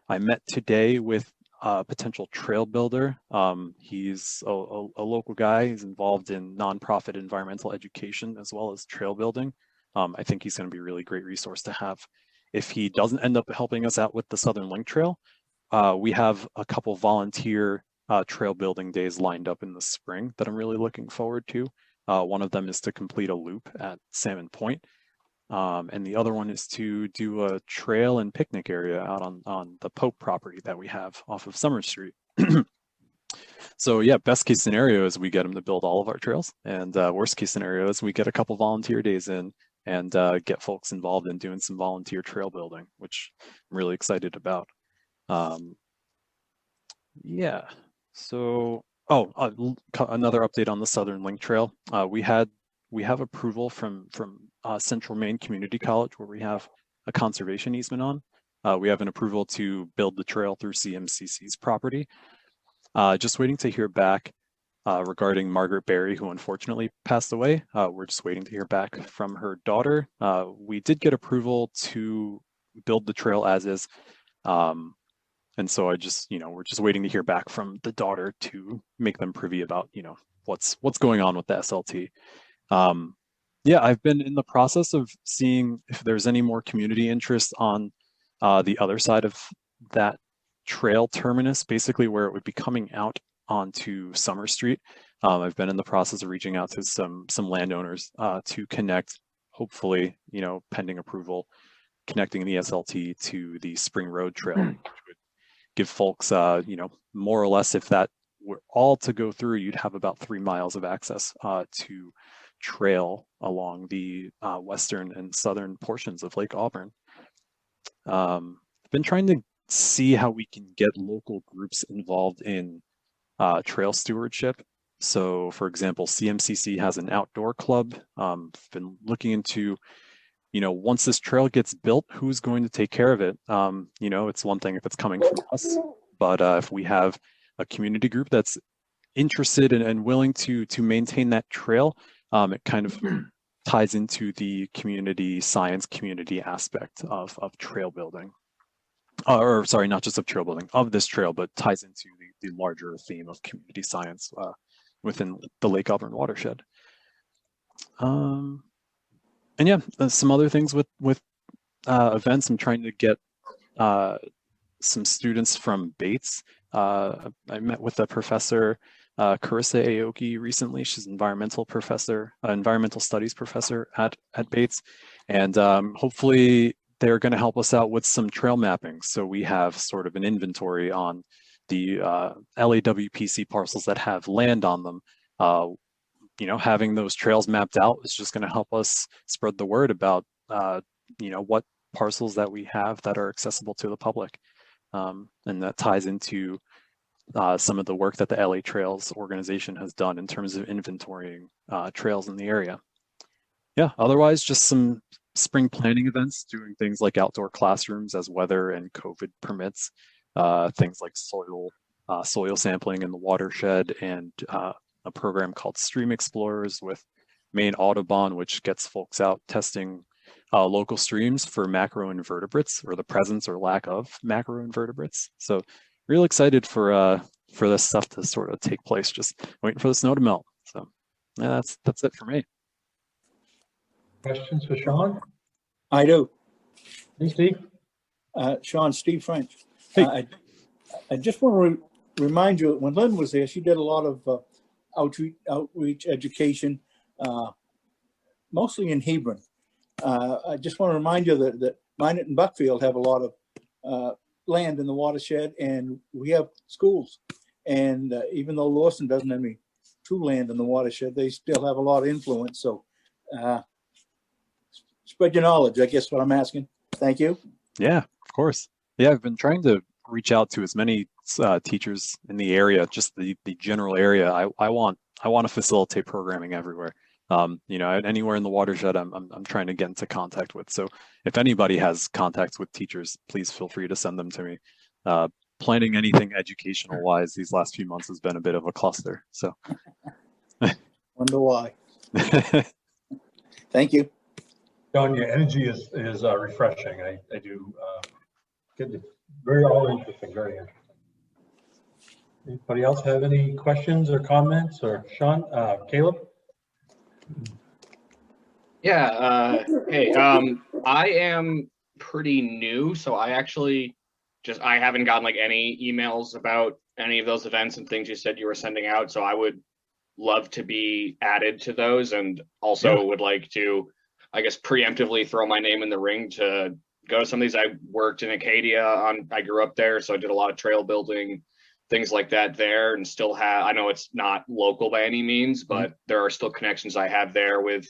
S13: met today with a potential trail builder. He's a local guy. He's involved in nonprofit environmental education as well as trail building. I think he's going to be a really great resource to have. If he doesn't end up helping us out with the Southern Link Trail, we have a couple volunteer trail building days lined up in the spring that I'm really looking forward to. One of them is to complete a loop at Salmon Point. And the other one is to do a trail and picnic area out on the Pope property that we have off of Summer Street. So yeah, best case scenario is we get them to build all of our trails, and worst case scenario is we get a couple volunteer days in and get folks involved in doing some volunteer trail building, which I'm really excited about. Yeah, so another update on the Southern Link Trail. We have approval from Central Maine Community College, where we have a conservation easement on. We have an approval to build the trail through CMCC's property. Just waiting to hear back regarding Margaret Berry, who unfortunately passed away. We're just waiting to hear back from her daughter. We did get approval to build the trail as is. And so we're just waiting to hear back from the daughter to make them privy about, what's going on with the SLT. Yeah, I've been in the process of seeing if there's any more community interest on the other side of that trail terminus, basically where it would be coming out onto Summer Street. I've been in the process of reaching out to some landowners to connect, hopefully, you know, pending approval, connecting the SLT to the Spring Road Trail, which would give folks, you know, more or less, if that were all to go through, you'd have about 3 miles of access to trail along the western and southern portions of Lake Auburn. I've been trying to see how we can get local groups involved in trail stewardship. So, for example, CMCC has an outdoor club. I've been looking into, you know, once this trail gets built, who's going to take care of it? You know, it's one thing if it's coming from us, but if we have a community group that's interested and willing to maintain that trail, it kind of ties into the community science community aspect of trail building. Or sorry, not just of trail building, of this trail, but ties into the larger theme of community science within the Lake Auburn watershed. And yeah, some other things with events. I'm trying to get some students from Bates. I met with a professor, Carissa Aoki, recently. She's an environmental studies professor at Bates, and hopefully they're going to help us out with some trail mapping. So we have sort of an inventory on the LAWPC parcels that have land on them. You know, having those trails mapped out is just going to help us spread the word about, you know, what parcels that we have that are accessible to the public. And that ties into some of the work that the LA Trails organization has done in terms of inventorying trails in the area. Yeah, otherwise just some spring planning events, doing things like outdoor classrooms as weather and COVID permits, things like soil sampling in the watershed, and a program called Stream Explorers with Maine Audubon, which gets folks out testing local streams for macroinvertebrates, or the presence or lack of macroinvertebrates. So real excited for this stuff to sort of take place, just waiting for the snow to melt. So yeah, that's it for me.
S1: Questions for Sean?
S3: I do.
S1: Hey, Steve.
S3: Sean, Steve French.
S13: Hey.
S3: I just want to remind you, when Lynn was there, she did a lot of outreach education, mostly in Hebron. I just want to remind you that Minot and Buckfield have a lot of land in the watershed, and we have schools. And even though Lawson doesn't have any true land in the watershed, they still have a lot of influence. So spread your knowledge, I guess what I'm asking. Thank you.
S13: Yeah, of course. Yeah, I've been trying to reach out to as many teachers in the area, just the general area. I want to facilitate programming everywhere. You know, anywhere in the watershed, I'm trying to get into contact with. So if anybody has contacts with teachers, please feel free to send them to me. Planning anything educational wise these last few months has been a bit of a cluster. So
S3: wonder why. Thank you.
S1: John, your energy is refreshing. I do get it. Very all interesting, very interesting. Anybody else have any questions or comments? Or Sean, Caleb?
S10: Yeah, hey, I am pretty new, so I actually I haven't gotten like any emails about any of those events and things you said you were sending out, so I would love to be added to those, and also would like to, I guess, preemptively throw my name in the ring to go to some of these. I worked in Acadia, I grew up there, so I did a lot of trail building, things like that there, and still have, I know it's not local by any means, but there are still connections I have there with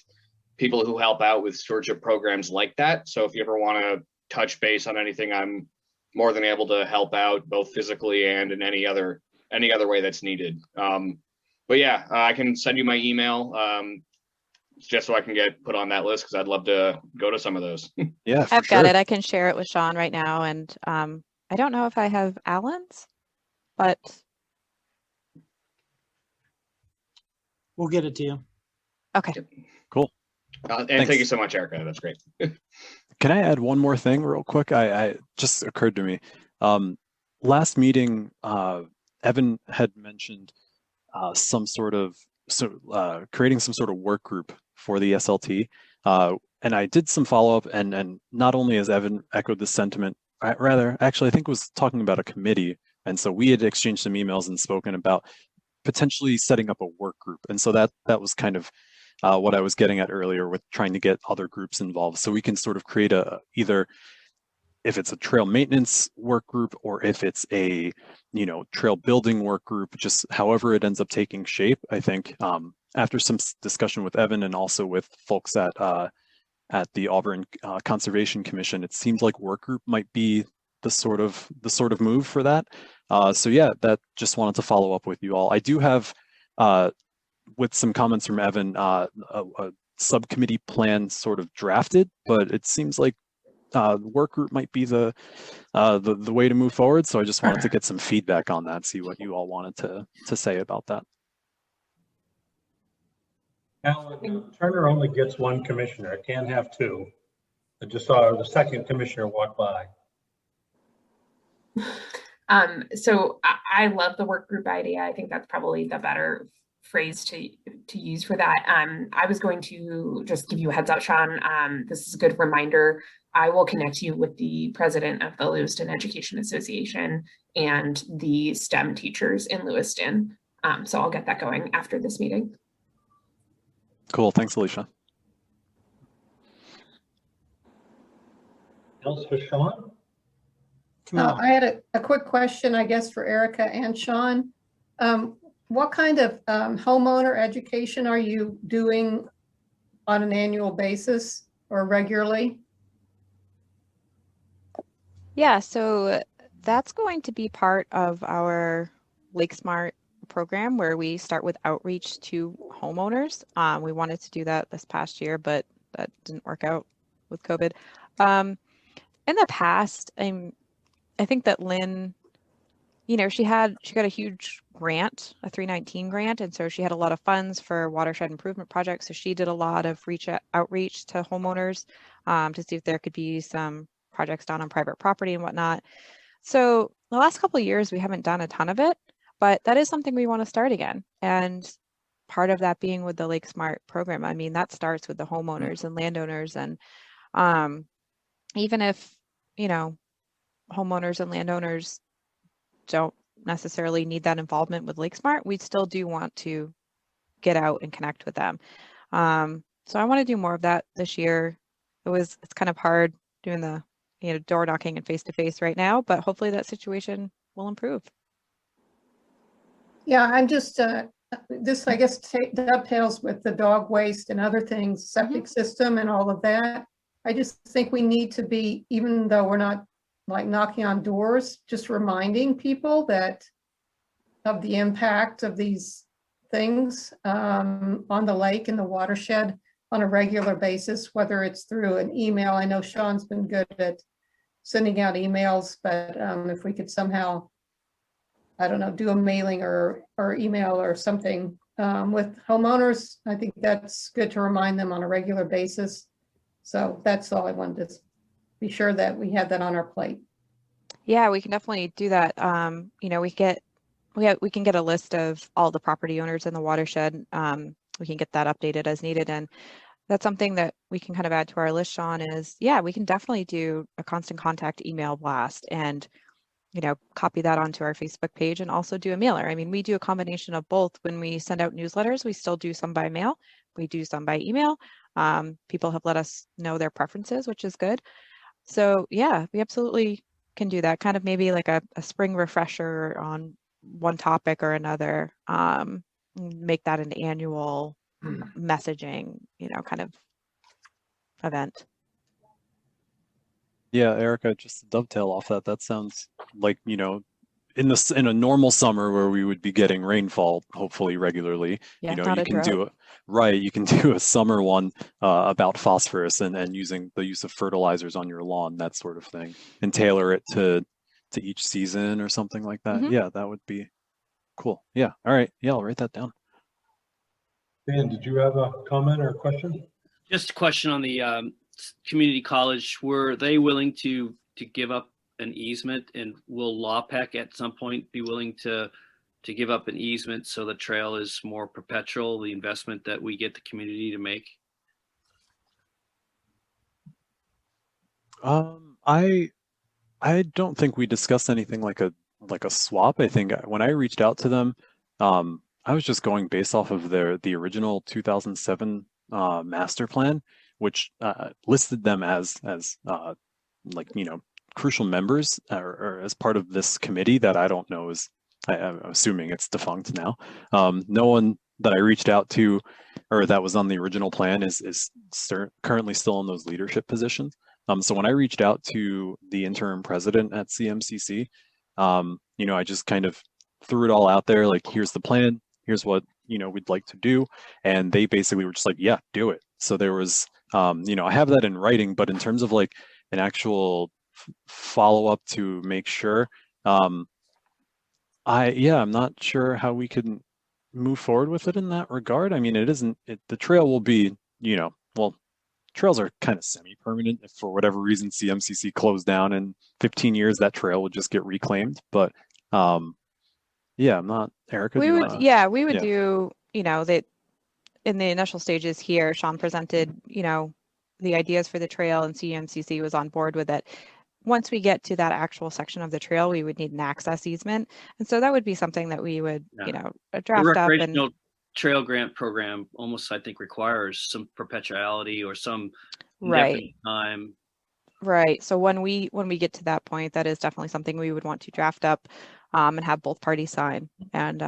S10: people who help out with stewardship programs like that. So if you ever want to touch base on anything, I'm more than able to help out, both physically and in any other way that's needed. But yeah, I can send you my email just so I can get put on that list, because I'd love to go to some of those.
S13: Yeah,
S8: I've got it. I can share it with Sean right now. And I don't know if I have Alan's, but
S7: we'll get it to you.
S8: Okay.
S13: Cool.
S10: And thank you so much, Erica. That's great.
S13: Can I add one more thing real quick? I just occurred to me. Last meeting, Evan had mentioned creating some sort of work group for the SLT. And I did some follow-up, and not only has Evan echoed this sentiment, rather, actually, I think was talking about a committee And so we had exchanged some emails and spoken about potentially setting up a work group. And so that was kind of what I was getting at earlier with trying to get other groups involved. So we can sort of create either if it's a trail maintenance work group or if it's a, trail building work group, just however it ends up taking shape. I think after some discussion with Evan and also with folks at the Auburn Conservation Commission, it seems like work group might be the sort of move for that. So yeah, that just wanted to follow up with you all. I do have, with some comments from Evan, a subcommittee plan sort of drafted, but it seems like the work group might be the way to move forward. So I just wanted to get some feedback on that, see what you all wanted to say about that.
S1: Alan, Turner only gets one commissioner. It can't have two. I just saw the second commissioner walk by.
S2: So I love the work group idea. I think that's probably the better phrase to use for that. I was going to just give you a heads up, Sean. This is a good reminder. I will connect you with the president of the Lewiston Education Association and the STEM teachers in Lewiston. So I'll get that going after this meeting.
S13: Cool. Thanks, Alicia.
S1: Else for Sean?
S6: I had a quick question, I guess, for Erica and Sean. What kind of homeowner education are you doing on an annual basis or regularly?
S8: Yeah, so that's going to be part of our Lake Smart program where we start with outreach to homeowners. We wanted to do that this past year, but that didn't work out with COVID. In the past, I think that Lynn, she got a huge grant, a 319 grant, and so she had a lot of funds for watershed improvement projects. So she did a lot of outreach to homeowners to see if there could be some projects done on private property and whatnot. So the last couple of years, we haven't done a ton of it, but that is something we want to start again. And part of that being with the Lake Smart program, I mean, that starts with the homeowners and landowners. And even if, homeowners and landowners don't necessarily need that involvement with Lake Smart, we still do want to get out and connect with them. So I want to do more of that this year. It's kind of hard doing the door knocking and face-to-face right now, but hopefully that situation will improve.
S6: Yeah, I'm just, this, I guess, dovetails with the dog waste and other things, septic system and all of that. I just think we need to be, even though we're not like knocking on doors, just reminding people that of the impact of these things on the lake and the watershed on a regular basis, whether it's through an email. I know Sean's been good at sending out emails, but if we could somehow, I don't know, do a mailing or email or something with homeowners, I think that's good to remind them on a regular basis. So that's all I wanted to be sure that we had that on our plate.
S8: Yeah, we can definitely do that. We can get a list of all the property owners in the watershed. We can get that updated as needed. And that's something that we can kind of add to our list, Sean, is, yeah, we can definitely do a constant contact email blast and, copy that onto our Facebook page and also do a mailer. I mean, we do a combination of both. When we send out newsletters, we still do some by mail. We do some by email. People have let us know their preferences, which is good. So yeah, we absolutely can do that. Kind of maybe like a spring refresher on one topic or another. Make that an annual messaging, kind of event.
S13: Yeah, Erica, just to dovetail off that sounds like, in a normal summer where we would be getting rainfall, hopefully regularly,
S8: Yeah,
S13: you can do you can do a summer one about phosphorus and using the use of fertilizers on your lawn, that sort of thing, and tailor it to each season or something like that. Yeah, that would be cool. Yeah. All right. Yeah, I'll write that down.
S1: Dan, did you have a comment or a question?
S9: Just a question on the community college. Were they willing to give up an easement, and will LawPEC at some point be willing to give up an easement so the trail is more perpetual, the investment that we get the community to make?
S13: I don't think we discussed anything like like a swap. I think when I reached out to them, I was just going based off of the original 2007 master plan, which listed them as like, you know, crucial members or as part of this committee that I don't know is, I'm assuming it's defunct now. No one that I reached out to or that was on the original plan is currently still in those leadership positions. So when I reached out to the interim president at CMCC, you know, I just kind of threw it all out there, like, here's the plan, here's what, you know, we'd like to do. And they basically were just like, yeah, do it. So there was, you know, I have that in writing, but in terms of like an actual follow-up to make sure, I'm not sure how we could move forward with it in that regard. I mean, the trail will be, you know, well, trails are kind of semi-permanent. If for whatever reason CMCC closed down in 15 years, that trail would just get reclaimed. But yeah, I'm not, Erica.
S8: We would do, you know, that in the initial stages here, Sean presented, you know, the ideas for the trail and CMCC was on board with it. Once we get to that actual section of the trail, we would need an access easement. And so that would be something that we would, you know, draft up.
S9: The recreational trail grant program almost, I think, requires some perpetuality or some indefinite time.
S8: Right. So when we get to that point, that is definitely something we would want to draft up and have both parties sign and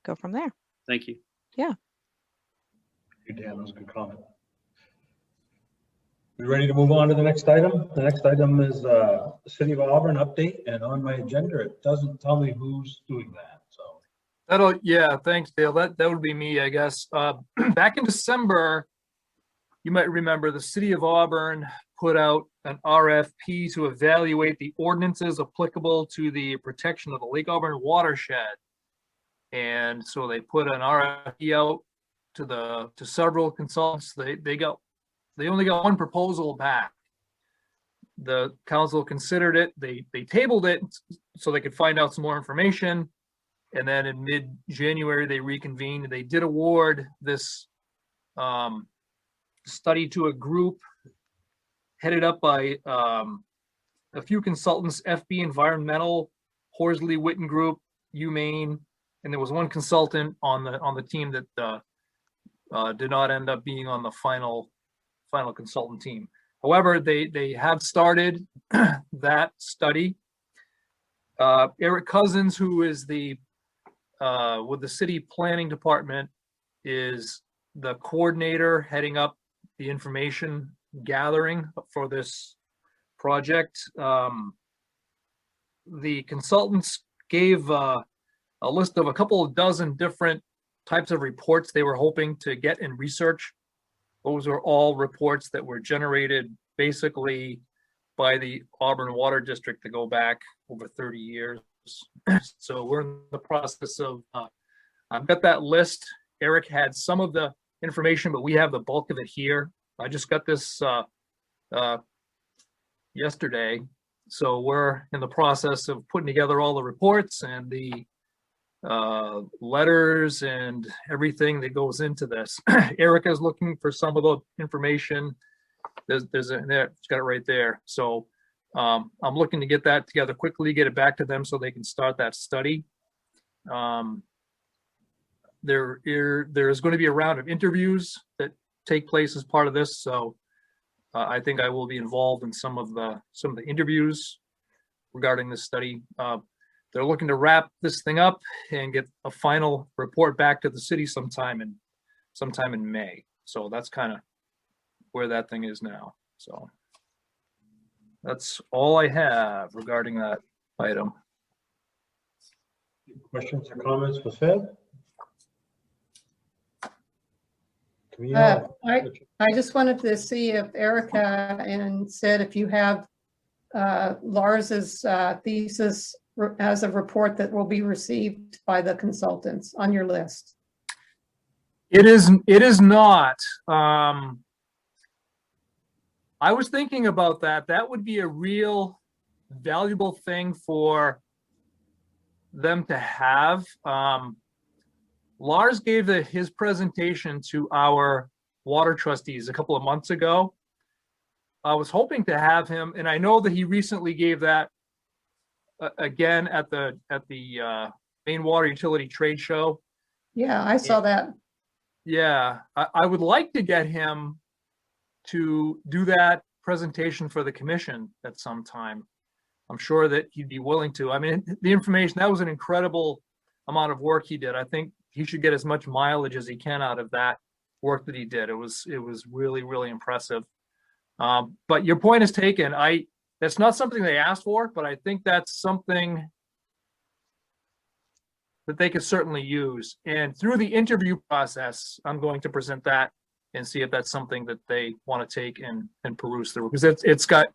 S8: go from there.
S9: Thank you.
S8: Yeah.
S1: Thank you, Dan. That was a good comment. We ready to move on to the next item? The next item is the City of Auburn update, and on my agenda, it doesn't tell me who's doing that. So
S4: Yeah, thanks, Dale. That would be me, I guess. Back in December, you might remember the City of Auburn put out an RFP to evaluate the ordinances applicable to the protection of the Lake Auburn watershed. And so they put an RFP out to several consultants. They only got one proposal back. The council considered it. They tabled it so they could find out some more information. And then in mid-January, they reconvened. They did award this study to a group headed up by a few consultants: FB Environmental, Horsley Witten Group, UMaine, and there was one consultant on the team that did not end up being on the final consultant team. However, they have started that study. Eric Cousins, who is with the city planning department, is the coordinator heading up the information gathering for this project. The consultants gave a list of a couple of dozen different types of reports they were hoping to get in research. Those are all reports that were generated basically by the Auburn Water District to go back over 30 years. So we're in the process of, I've got that list. Eric had some of the information, but we have the bulk of it here. I just got this yesterday. So we're in the process of putting together all the reports and the letters and everything that goes into this. Erica is looking for some of the information. It's got it right there. So I'm looking to get that together quickly, get it back to them so they can start that study. There is going to be a round of interviews that take place as part of this. So I think I will be involved in some of the interviews regarding this study. They're looking to wrap this thing up and get a final report back to the city sometime in May. So that's kind of where that thing is now. So that's all I have regarding that item.
S1: Questions or comments for Fed?
S6: I just wanted to see if Erica and said if you have Lars's thesis as a report that will be received by the consultants on your list.
S4: It is not. I was thinking about that. That would be a real valuable thing for them to have. Lars gave his presentation to our water trustees a couple of months ago. I was hoping to have him, and I know that he recently gave that again at the main water utility trade show.
S6: Yeah, I saw that.
S4: Yeah, I would like to get him to do that presentation for the commission at some time. I'm sure that he'd be willing to. I mean, the information, that was an incredible amount of work he did. I think he should get as much mileage as he can out of that work that he did. It was really, really impressive. But your point is taken. That's not something they asked for, but I think that's something that they could certainly use. And through the interview process, I'm going to present that and see if that's something that they want to take and peruse through, because it's got,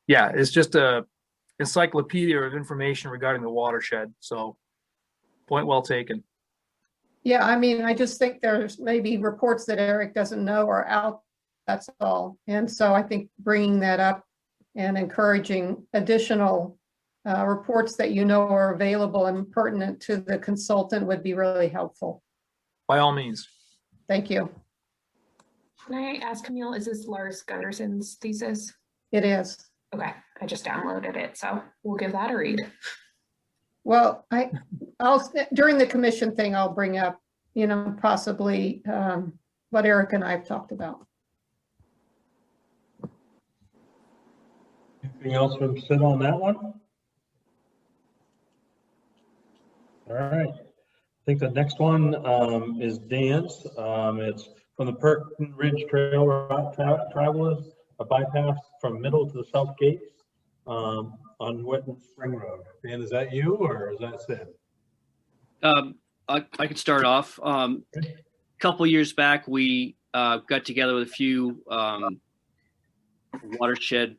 S4: yeah, it's just a encyclopedia of information regarding the watershed. So point well taken.
S6: Yeah, I mean, I just think there's maybe reports that Eric doesn't know are out, that's all. And so I think bringing that up and encouraging additional reports that you know are available and pertinent to the consultant would be really helpful.
S4: By all means.
S6: Thank you.
S2: Can I ask Camille, is this Lars Gunnarson's thesis?
S6: It is.
S2: Okay, I just downloaded it, so we'll give that a read.
S6: Well, I'll during the commission thing, I'll bring up, possibly what Eric and I have talked about.
S1: Anything else from Sid on that one? All right. I think the next one is Dan's. It's from the Perkin Ridge Trail Route Travelers, a bypass from Middle to the South Gates on Witten Spring Road. Dan, is that you or is that Sid?
S9: I could start off. A couple years back, we got together with a few watershed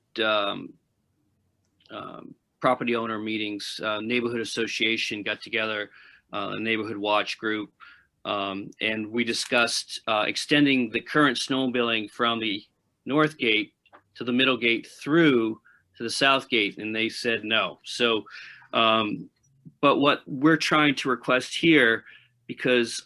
S9: property owner meetings. Neighborhood association got together, a neighborhood watch group, and we discussed extending the current snowmobiling from the north gate to the middle gate through to the south gate, and they said no. So but what we're trying to request here, because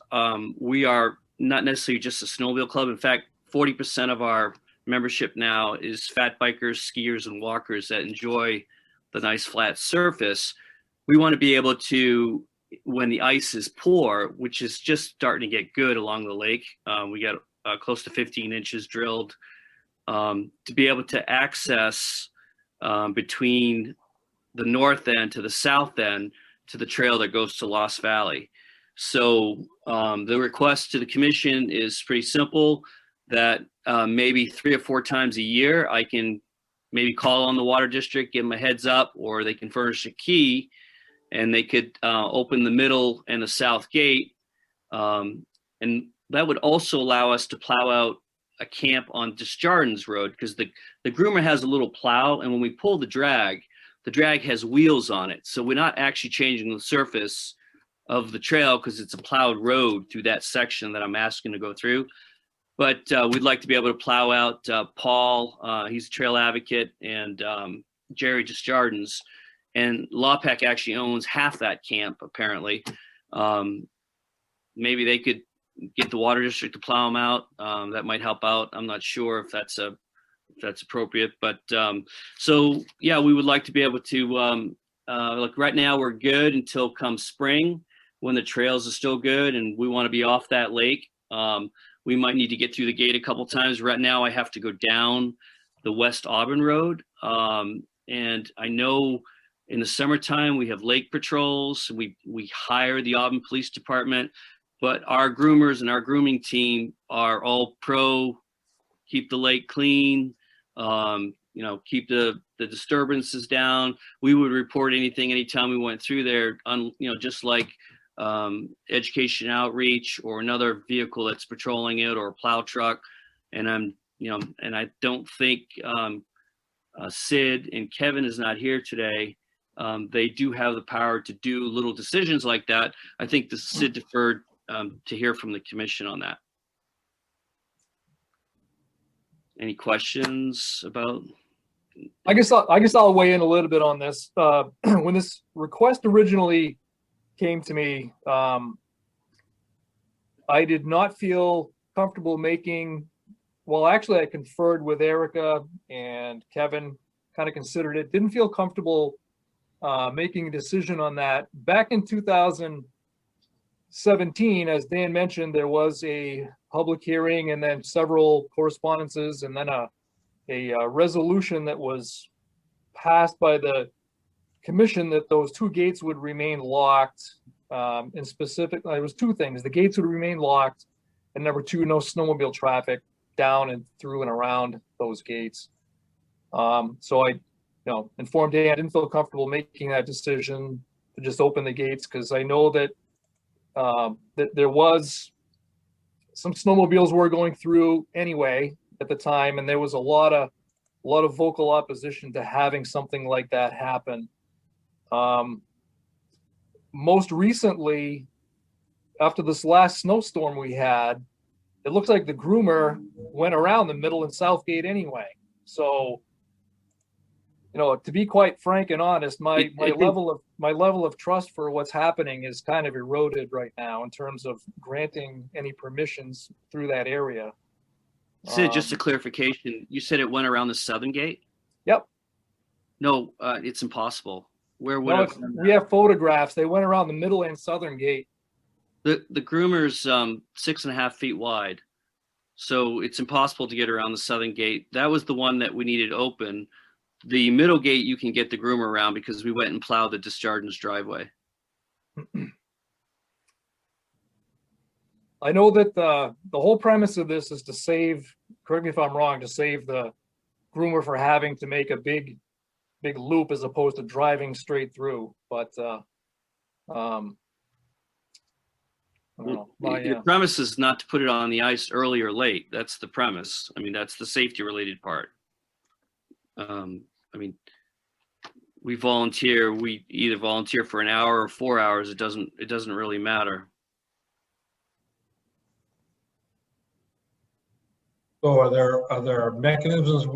S9: we are not necessarily just a snowmobile club. In fact, 40% of our membership now is fat bikers, skiers, and walkers that enjoy the nice flat surface. We want to be able to, when the ice is poor, which is just starting to get good along the lake, we got close to 15 inches drilled, to be able to access between the north end to the south end to the trail that goes to Lost Valley. So the request to the commission is pretty simple, that maybe 3 or 4 times a year, I can maybe call on the water district, give them a heads up, or they can furnish a key and they could open the middle and the south gate. And that would also allow us to plow out a camp on Desjardins Road, because the groomer has a little plow, and when we pull the drag has wheels on it. So we're not actually changing the surface of the trail because it's a plowed road through that section that I'm asking to go through. But we'd like to be able to plow out Paul, he's a trail advocate, and Jerry Desjardins. And LawPac actually owns half that camp, apparently. Maybe they could get the water district to plow them out. That might help out. I'm not sure if that's appropriate, but so yeah, we would like to be able to look. Right now we're good until come spring, when the trails are still good and we want to be off that lake. We might need to get through the gate a couple times. Right now I have to go down the West Auburn Road, and I know in the summertime we have lake patrols. We hire the Auburn Police Department, but our groomers and our grooming team are all pro keep the lake clean, keep the disturbances down. We would report anything anytime we went through there, just like education outreach or another vehicle that's patrolling it, or a plow truck. And and I don't think Sid and Kevin is not here today. They do have the power to do little decisions like that. I think the Sid deferred to hear from the commission on that. Any questions about?
S4: I guess I'll weigh in a little bit on this. When this request originally came to me, I did not feel comfortable making. Well, actually, I conferred with Erica and Kevin, kind of considered it. Didn't feel comfortable making a decision on that. Back in 2017, as Dan mentioned, there was a public hearing and then several correspondences and then a resolution that was passed by the commission that those two gates would remain locked. And specifically, it was two things. The gates would remain locked, and number two, no snowmobile traffic down and through and around those gates. So I informed Dan I didn't feel comfortable making that decision to just open the gates, because I know that that there was some snowmobiles were going through anyway at the time, and there was a lot of vocal opposition to having something like that happen. Most recently, after this last snowstorm we had, it looks like the groomer went around the middle and south gate anyway. So, to be quite frank and honest, my level of trust for what's happening is kind of eroded right now in terms of granting any permissions through that area.
S9: Sid, just a clarification, you said it went around the southern gate?
S4: Yep.
S9: No, it's impossible. Where would
S4: No,
S9: it?
S4: we have photographs. They went around the middle and southern gate.
S9: The groomer's 6.5 feet wide, so it's impossible to get around the southern gate. That was the one that we needed open. The middle gate you can get the groomer around because we went and plowed the dischargent's driveway.
S4: I know that the whole premise of this is to save, correct me if I'm wrong, to save the groomer for having to make a big loop as opposed to driving straight through. But I don't know.
S9: The premise is not to put it on the ice early or late. That's the premise. I mean, that's the safety related part. I mean, we either volunteer for an hour or 4 hours. It doesn't really matter.
S1: So are there mechanisms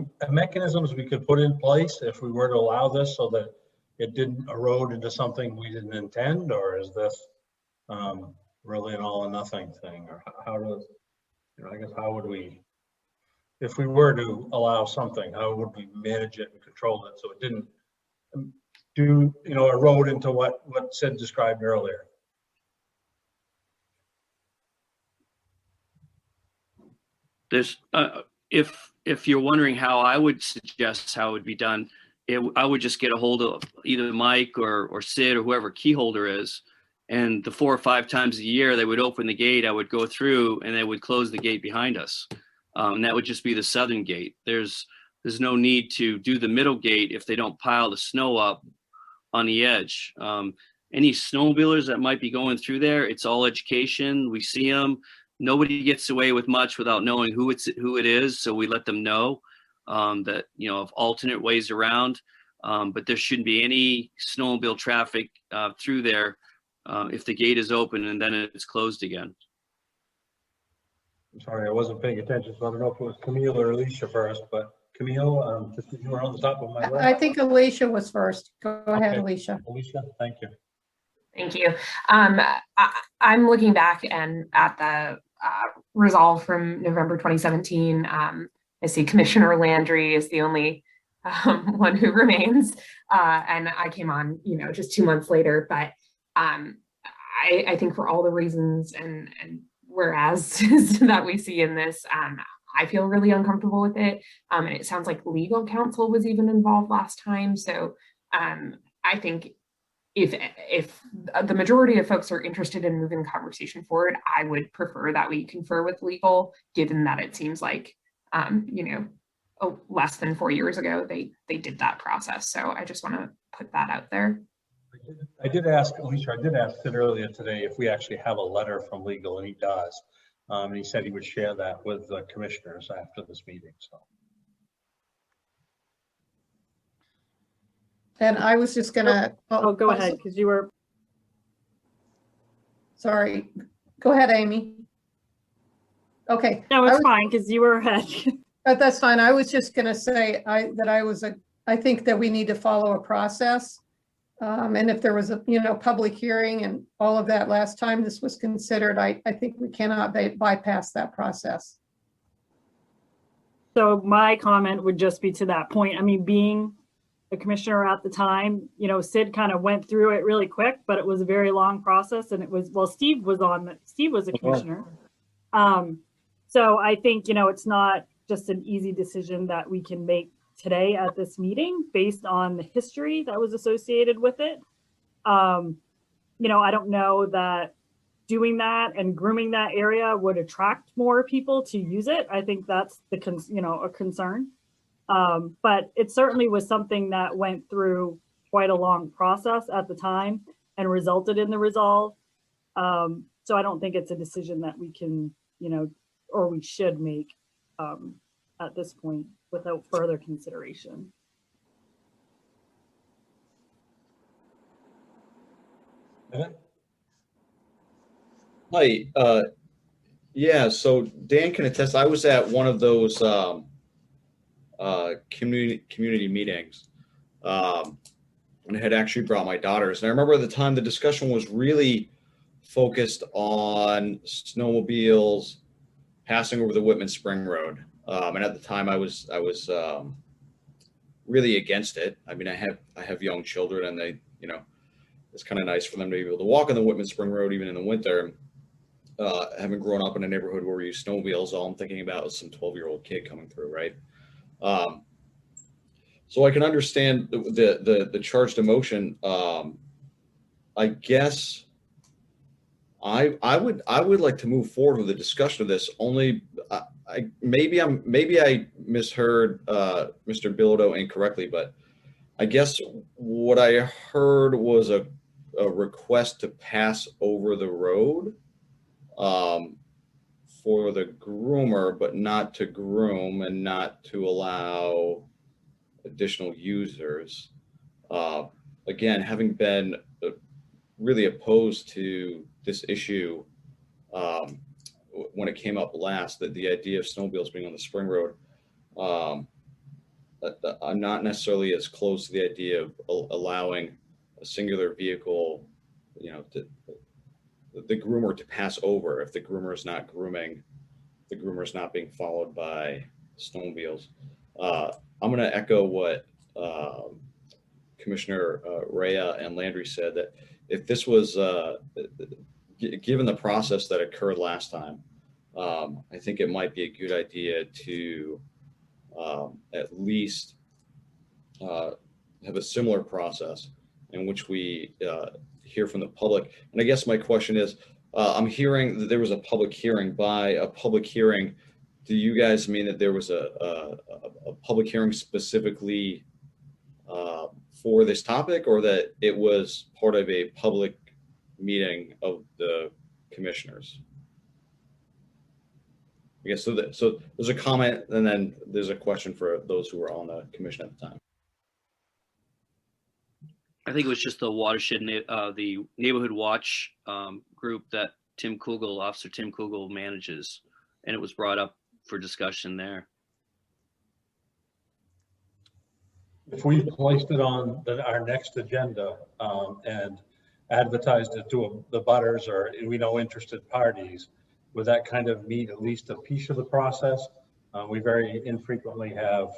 S1: we could put in place if we were to allow this so that it didn't erode into something we didn't intend, or is this really an all or nothing thing? Or how does, I guess, how would we, if we were to allow something, how would we manage it and control it so it didn't erode into what Sid described earlier?
S9: There's if you're wondering how I would suggest how it would be done, I would just get a hold of either Mike or Sid or whoever key holder is, and the 4 or 5 times a year they would open the gate, I would go through and they would close the gate behind us. And that would just be the southern gate. There's no need to do the middle gate if they don't pile the snow up on the edge. Any snowmobilers that might be going through there, it's all education. We see them. Nobody gets away with much without knowing who it is. So we let them know that, of alternate ways around. But there shouldn't be any snowmobile traffic through there if the gate is open and then it's closed again.
S1: I'm sorry, I wasn't paying attention, so I don't know if it was Camille or Alicia first, but Camille, just you were on the top of my list.
S6: I think Alicia was first. Go ahead,
S1: Okay.
S6: Alicia.
S1: Alicia, thank you.
S2: Thank you. I'm looking back and at the resolve from November 2017. I see Commissioner Landry is the only one who remains, and I came on, just 2 months later. But I think for all the reasons and whereas that we see in this, I feel really uncomfortable with it. And it sounds like legal counsel was even involved last time. So I think if the majority of folks are interested in moving the conversation forward, I would prefer that we confer with legal, given that it seems like, less than 4 years ago, they did that process. So I just want to put that out there.
S1: I did ask Alicia, I did ask Sid earlier today if we actually have a letter from legal, and he does. And he said he would share that with the commissioners after this meeting. So.
S6: And I was just gonna.
S11: Go ahead, because you were.
S6: Sorry, go ahead, Amy. Okay.
S11: No, it's fine because you were ahead.
S6: But that's fine. I was just gonna say I think that we need to follow a process. And if there was a, public hearing and all of that last time this was considered, I think we cannot bypass that process.
S11: So my comment would just be to that point. I mean, being a commissioner at the time. You know, Sid kind of went through it really quick, but it was a very long process, and it was, well, Steve was a commissioner. So I think, you know, it's not just an easy decision that we can make today at this meeting based on the history that was associated with it. You know, I don't know that doing that and grooming that area would attract more people to use it. I think that's the a concern. But it certainly was something that went through quite a long process at the time and resulted in the resolve. So I don't think it's a decision that we can, you know, or we should make at this point without further consideration.
S12: Hi, yeah, so Dan can attest, I was at one of those community meetings, and had actually brought my daughters. And I remember at the time the discussion was really focused on snowmobiles passing over the Whitman Spring Road. And at the time I was really against it. I mean, I have young children, and they, you know, it's kind of nice for them to be able to walk on the Whitman Spring Road even in the winter. Having grown up in a neighborhood where we use snowmobiles, all I'm thinking about is some 12-year-old kid coming through, right? So I can understand the charged emotion. I guess I would like to move forward with the discussion of this. Only maybe I misheard Mr. Bilodeau incorrectly, but I guess what I heard was a request to pass over the road for the groomer, but not to groom and not to allow additional users. Again, having been really opposed to this issue when it came up last, that the idea of snowmobiles being on the Spring Road, I'm not necessarily as close to the idea of allowing a singular vehicle, you know, the groomer to pass over if the groomer is not grooming, the groomer is not being followed by snowmobiles. I'm going to echo what Commissioner Rea and Landry said, that if this was, given the process that occurred last time, I think it might be a good idea to at least have a similar process in which we hear from the public. And I guess my question is, I'm hearing that there was a public hearing. By a public hearing, do you guys mean that there was a public hearing specifically for this topic, or that it was part of a public meeting of the commissioners? I guess so. So there's a comment, and then there's a question for those who were on the commission at the time.
S9: I think it was just the Watershed, the Neighborhood Watch group that Officer Tim Kugel manages, and it was brought up for discussion there.
S1: If we placed it on our next agenda and advertised it to the butters, or we know interested parties, would that kind of meet at least a piece of the process? We very infrequently have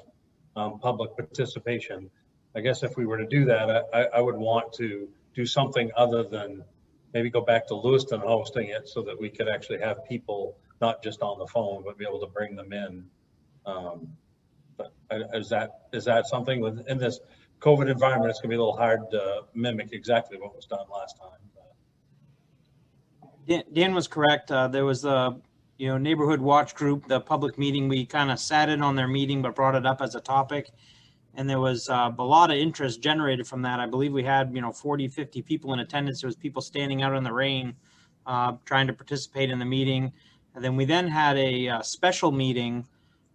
S1: public participation. I guess if we were to do that, I would want to do something other than maybe go back to Lewiston hosting it, so that we could actually have people not just on the phone, but be able to bring them in. But is that something in this COVID environment? It's gonna be a little hard to mimic exactly what was done last time.
S7: Dan was correct. There was a neighborhood watch group, the public meeting. We kind of sat in on their meeting, but brought it up as a topic. And there was a lot of interest generated from that. I believe we had 40, 50 people in attendance. There was people standing out in the rain trying to participate in the meeting. And then we had a special meeting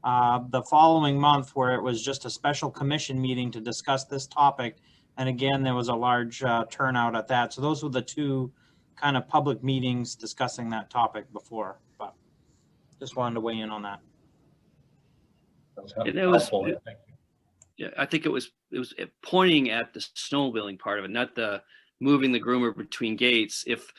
S7: the following month, where it was just a special commission meeting to discuss this topic. And again, there was a large turnout at that. So those were the two kind of public meetings discussing that topic before, but just wanted to weigh in on that.
S9: And it was, yeah, I think it was pointing at the snowmobiling part of it, not the moving the groomer between gates. If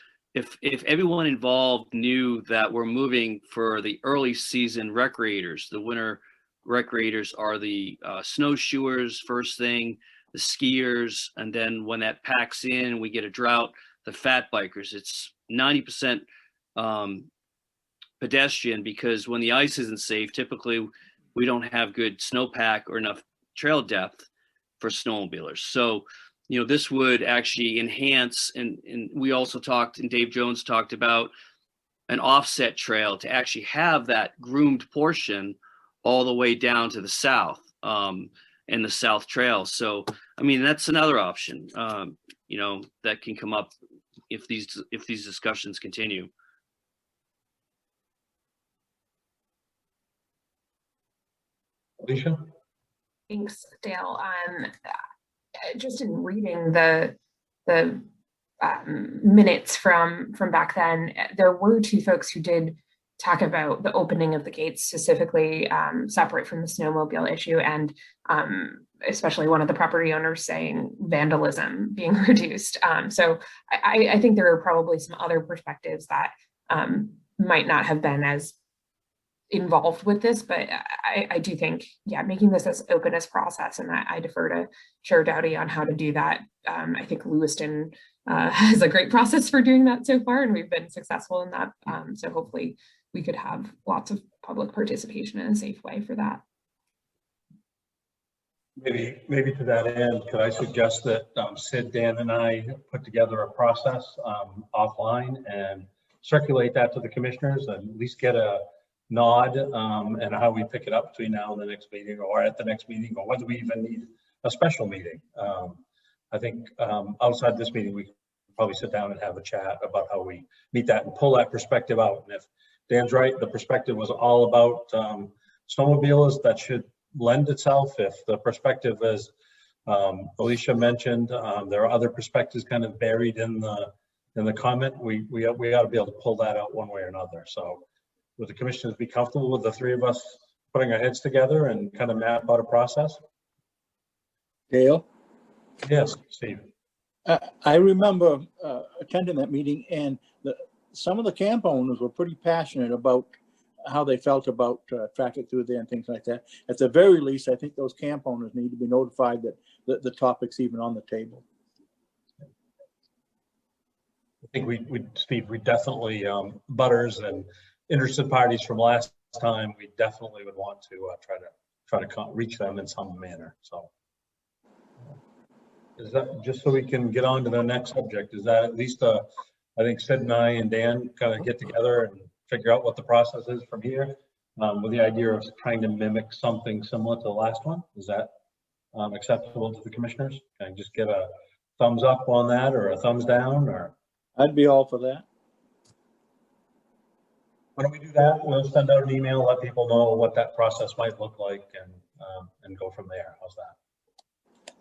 S9: everyone involved knew that we're moving for the early season recreators, the winter recreators are the snowshoers first thing, the skiers, and then when that packs in, we get a drought, the fat bikers. It's 90% pedestrian, because when the ice isn't safe, typically we don't have good snowpack or enough trail depth for snowmobilers. So, you know, this would actually enhance, and we also talked, and Dave Jones talked about an offset trail to actually have that groomed portion all the way down to the south, and the South Trail. So, I mean, that's another option, you know, that can come up if these discussions continue.
S1: Alicia?
S2: Thanks, Dale. Just in reading the minutes from back then, there were two folks who did talk about the opening of the gates, specifically separate from the snowmobile issue, and especially one of the property owners saying vandalism being reduced. So I think there are probably some other perspectives that might not have been as involved with this, but I do think, yeah, making this as open as process, and I defer to Chair Dowdy on how to do that. I think Lewiston has a great process for doing that so far, and we've been successful in that. So hopefully we could have lots of public participation in a safe way for that.
S1: Maybe to that end, could I suggest that Sid, Dan, and I put together a process offline and circulate that to the commissioners, and at least get a nod and how we pick it up between now and the next meeting, or at the next meeting, or whether we even need a special meeting. I think outside this meeting, we can probably sit down and have a chat about how we meet that and pull that perspective out. And if Dan's right, the perspective was all about snowmobilers, that should lend itself. If the perspective, as Alicia mentioned, there are other perspectives kind of buried in the comment, we ought to be able to pull that out one way or another. So would the commissioners be comfortable with the three of us putting our heads together and kind of map out a process?
S3: Dale?
S1: Yes, Steve.
S3: I remember attending that meeting, and some of the camp owners were pretty passionate about how they felt about traffic through there and things like that. At the very least, I think those camp owners need to be notified that the topic's even on the table.
S1: I think Steve, we definitely, butters and interested parties from last time, we definitely would want to try to reach them in some manner. So is that, just so we can get on to the next subject, is that at least I think Sid and I and Dan kind of get together and figure out what the process is from here, with the idea of trying to mimic something similar to the last one? Is that acceptable to the commissioners? Can I just get a thumbs up on that, or a thumbs down? Or
S3: I'd be all for that.
S1: Why don't we do that? We'll send out an email, let people know what that process might look like, and go from there. How's that?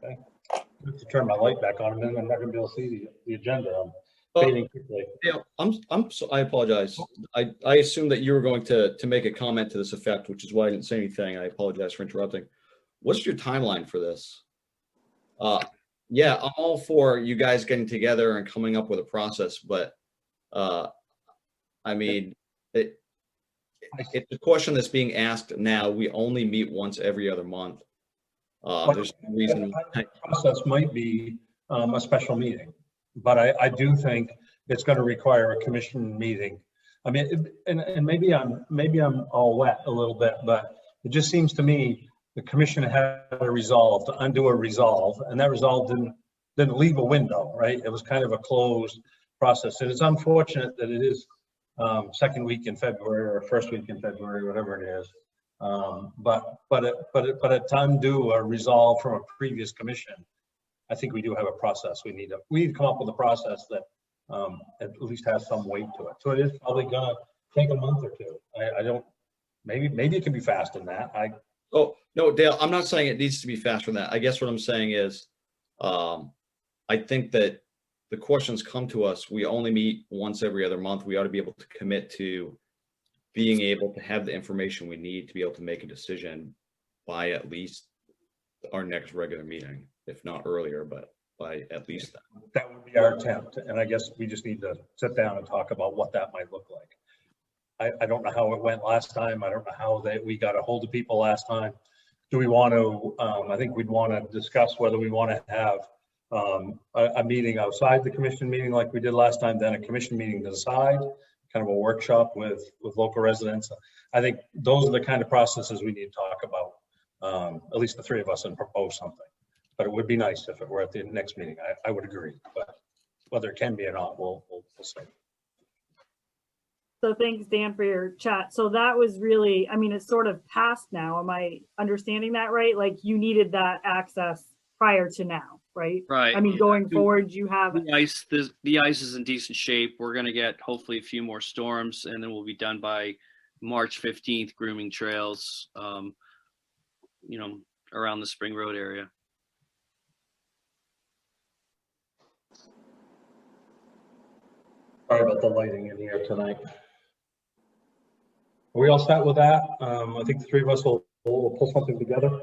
S1: Okay. I have to turn my light back on, and then I'm not going to be able to see the agenda. I'm fading quickly.
S12: Yeah, I apologize. I assumed that you were going to make a comment to this effect, which is why I didn't say anything. I apologize for interrupting. What's your timeline for this? Yeah, I'm all for you guys getting together and coming up with a process, but I mean, it's a question that's being asked now. We only meet once every other month. There's no reason.
S1: The process might be a special meeting, but I do think it's going to require a commission meeting. I mean, and maybe I'm all wet a little bit, but it just seems to me the commission had a resolve to undo a resolve, and that resolve didn't leave a window, right? It was kind of a closed process, and it's unfortunate that it is second week in February or first week in February, whatever it is. But to undo a resolve from a previous commission, I think we do have a process. We need to come up with a process that at least has some weight to it. So it is probably gonna take a month or two. I don't. Maybe it can be faster than that.
S12: Oh no, Dale. I'm not saying it needs to be faster than that. I guess what I'm saying is, I think that the questions come to us. We only meet once every other month. We ought to be able to commit to being able to have the information we need to be able to make a decision by at least our next regular meeting, if not earlier, but by at least then.
S1: That would be our attempt. And I guess we just need to sit down and talk about what that might look like. I don't know how it went last time. I don't know how we got a hold of people last time. do we want to, I think we'd want to discuss whether we want to have a meeting outside the commission meeting like we did last time, then a commission meeting to decide, kind of a workshop with local residents. I think those are the kind of processes we need to talk about, at least the three of us, and propose something. But it would be nice if it were at the next meeting. I would agree, but whether it can be or not, we'll see.
S11: So thanks, Dan, for your chat. So that was really, I mean, it's sort of past now. Am I understanding that right? Like you needed that access prior to now, right?
S9: Right.
S11: I mean, going forward, you have.
S9: The ice is in decent shape. We're going to get hopefully a few more storms, and then we'll be done by March 15th, grooming trails, you know, around the Spring Road area.
S1: Sorry about the lighting in here tonight. Are we all set with that? I think the three of us will pull something together.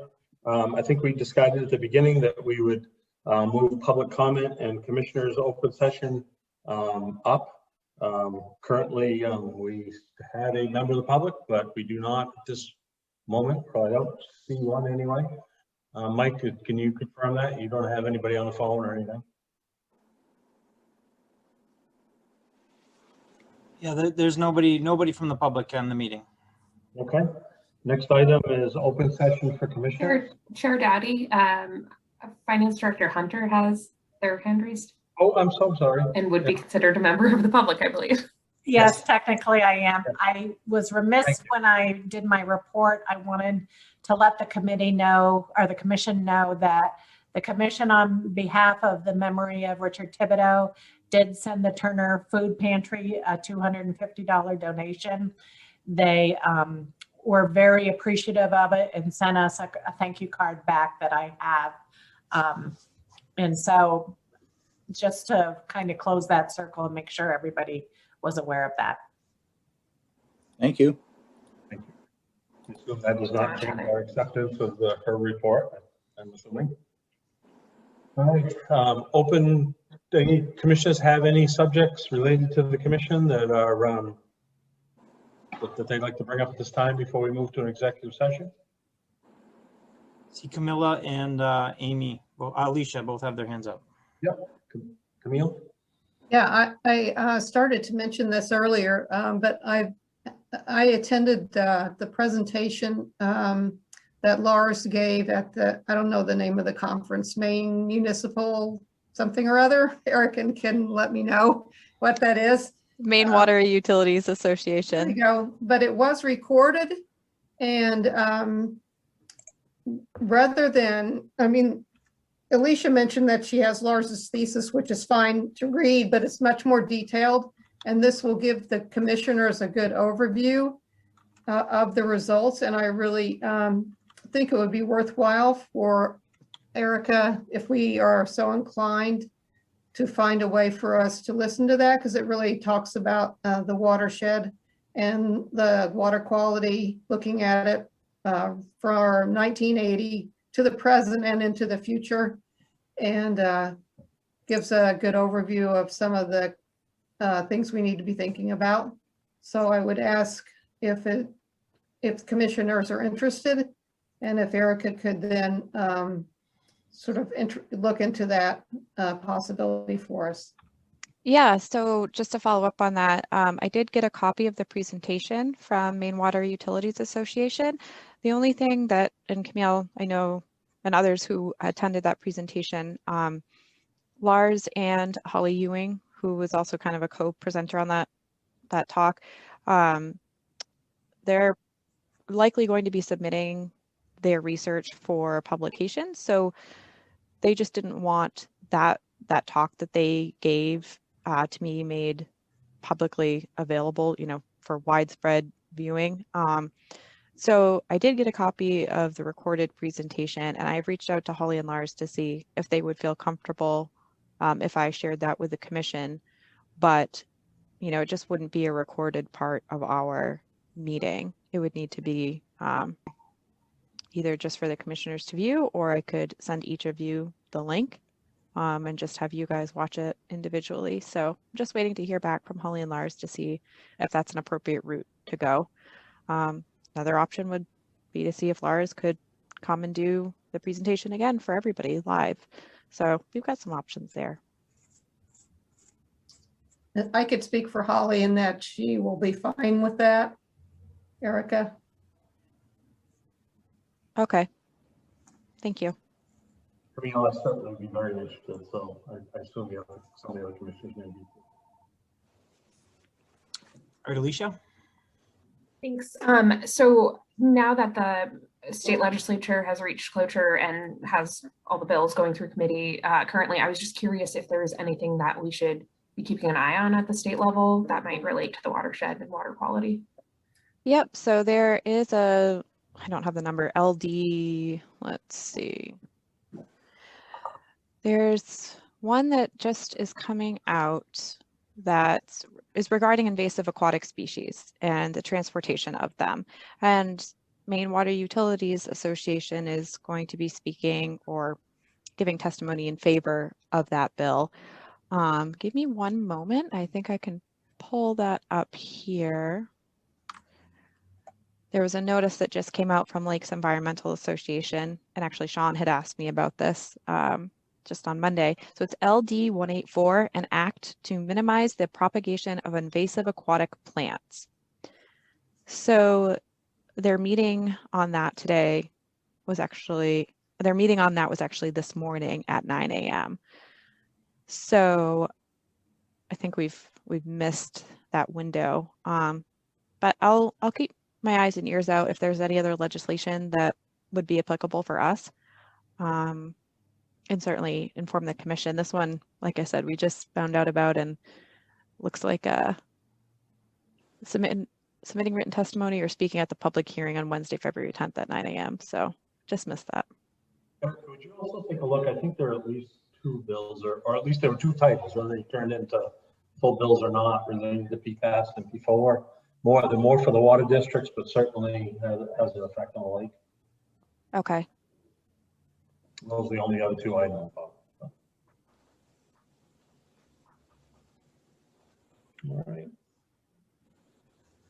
S1: I think we decided at the beginning that we would move public comment and commissioners open session up. Currently, we had a member of the public, but we do not at this moment. Probably don't see one anyway. Mike, can you confirm that? You don't have anybody on the phone or anything?
S7: Yeah, there's nobody from the public on the meeting.
S1: Okay. Next item is open session for commissioners.
S2: Chair Daddy, Finance Director Hunter has their hand raised.
S1: Oh, I'm so sorry.
S2: And would be considered a member of the public, I believe.
S5: Yes, technically I am. I was remiss when I did my report. I wanted to let the committee know, or the commission know, that the commission, on behalf of the memory of Richard Thibodeau, did send the Turner Food Pantry a $250 donation. They were very appreciative of it and sent us a thank you card back that I have. And so just to kind of close that circle and make sure everybody was aware of that.
S3: Thank you.
S1: Thank you. So that does not change our acceptance of her report, I'm assuming. All right, open. Do any commissioners have any subjects related to the commission that are that they'd like to bring up at this time before we move to an executive session?
S7: See Camilla and Amy, well, Alicia both have their hands up.
S1: Yep. Camille?
S6: Yeah, I started to mention this earlier, but I attended the presentation that Lars gave at the, I don't know the name of the conference, Maine Municipal something or other. Eric can let me know what that is.
S8: Maine Water Utilities Association.
S6: There you go. But it was recorded, and rather than, I mean, Alicia mentioned that she has Lars's thesis, which is fine to read, but it's much more detailed. And this will give the commissioners a good overview of the results. And I really think it would be worthwhile for Erica, if we are so inclined, to find a way for us to listen to that, because it really talks about the watershed and the water quality, looking at it from 1980 to the present and into the future, and gives a good overview of some of the things we need to be thinking about. So I would ask if commissioners are interested, and if Erica could then sort of look into that possibility for us.
S8: Yeah, so just to follow up on that, I did get a copy of the presentation from Maine Water Utilities Association. The only thing that, and Camille, I know, and others who attended that presentation, Lars and Holly Ewing, who was also kind of a co-presenter on that talk, they're likely going to be submitting their research for publication. So they just didn't want that talk that they gave to me made publicly available, you know, for widespread viewing. So I did get a copy of the recorded presentation, and I've reached out to Holly and Lars to see if they would feel comfortable if I shared that with the commission. But, you know, it just wouldn't be a recorded part of our meeting. It would need to be either just for the commissioners to view, or I could send each of you the link and just have you guys watch it individually. So I'm just waiting to hear back from Holly and Lars to see if that's an appropriate route to go. Another option would be to see if Lars could come and do the presentation again for everybody live. So we've got some options there.
S6: I could speak for Holly in that she will be fine with that. Erica?
S8: Okay. Thank you.
S1: I mean, I'll certainly be very interested, so I assume some of the other commissioners may be.
S7: All right, Alicia?
S2: Thanks. So now that the state legislature has reached cloture and has all the bills going through committee currently, I was just curious if there was anything that we should be keeping an eye on at the state level that might relate to the watershed and water quality.
S8: Yep. So there is a, I don't have the number, LD, let's see. There's one that just is coming out that is regarding invasive aquatic species and the transportation of them. And Maine Water Utilities Association is going to be speaking or giving testimony in favor of that bill. Give me one moment. I think I can pull that up here. There was a notice that just came out from Lakes Environmental Association, and actually Sean had asked me about this just on Monday. So it's LD 184, an act to minimize the propagation of invasive aquatic plants. So their meeting on that today was actually, their meeting on that was actually this morning at 9 a.m. So I think we've missed that window. But I'll keep my eyes and ears out if there's any other legislation that would be applicable for us. And certainly inform the commission. This one, like I said, we just found out about and looks like submitting written testimony or speaking at the public hearing on Wednesday, February 10th at 9 a.m. So just missed that.
S1: Would you also take a look? I think there are at least two bills, or at least there were two titles, whether they turned into full bills or not, related to PFAS and P4. More for the water districts, but certainly has an effect on the lake.
S8: Okay.
S1: Those are the only other two I know about. All right.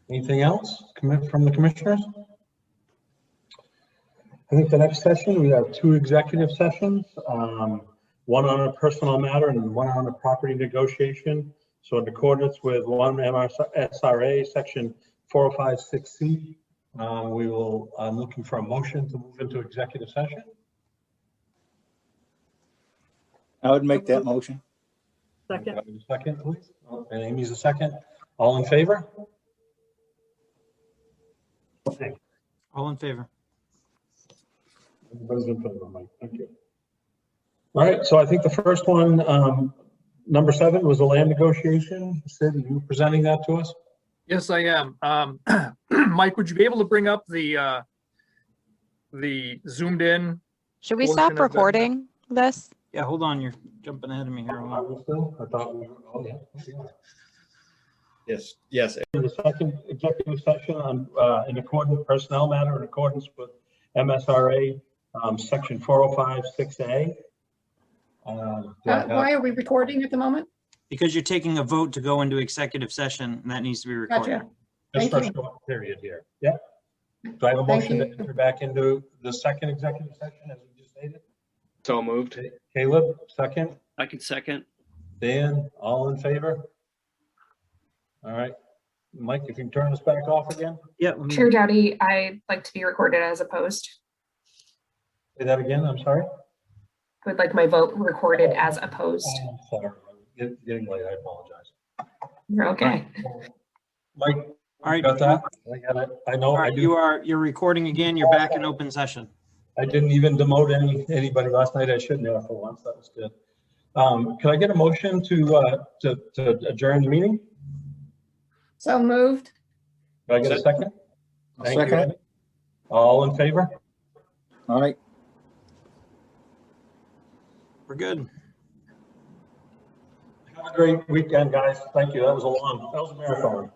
S1: Anything else from the commissioners? I think the next session, we have two executive sessions, one on a personal matter and one on a property negotiation. So in accordance with 1 MRSRA section 4056C, I'm looking for a motion to move into executive session.
S3: I would make that motion.
S11: Second.
S1: Second, please. And Amy's a second. All in favor? Okay.
S7: All in favor?
S1: Everybody's in favor, Mike. Thank you. All right, so I think the first one, number 7, was the land negotiation. Sid, are you presenting that to us?
S4: Yes, I am. Mike, would you be able to bring up the zoomed in?
S8: Should we
S4: portion
S8: stop
S4: of the-
S8: recording this?
S7: Yeah, hold on. You're jumping ahead of me here. Hold on.
S1: I thought we were, oh yeah.
S12: Yes, yes.
S1: The second executive session on, in accordance with personnel matter in accordance with MSRA section 4056A.
S6: Why are we recording at the moment?
S7: Because you're taking a vote to go into executive session, and that needs to be recorded.
S6: Gotcha.
S1: Just
S6: Thank
S1: for a
S6: you.
S1: short period here. Yeah. Do I have a
S6: Thank
S1: motion to
S6: you.
S1: enter back into the second executive session as we just stated?
S10: So moved.
S1: Caleb, second.
S9: I can second.
S1: Dan, all in favor? All right. Mike, if you can turn us back off again.
S7: Yeah.
S2: Chair Dowdy, I'd like to be recorded as opposed.
S1: Say that again, I'm sorry.
S2: I would like my vote recorded as opposed.
S1: I'm sorry, getting late, I apologize.
S2: You're okay.
S1: Mike,
S7: All right.
S1: got that? I got it. I know.
S7: All
S1: I
S7: right,
S1: do.
S7: you're recording again. You're back in open session.
S1: I didn't even demote anybody last night. I shouldn't have for once. That was good. Can I get a motion to adjourn the meeting?
S6: So moved.
S1: Can I get a second? Thank you.
S3: Second.
S1: All in favor?
S3: All right.
S7: We're good.
S1: Have a great weekend, guys. Thank you. That was a marathon.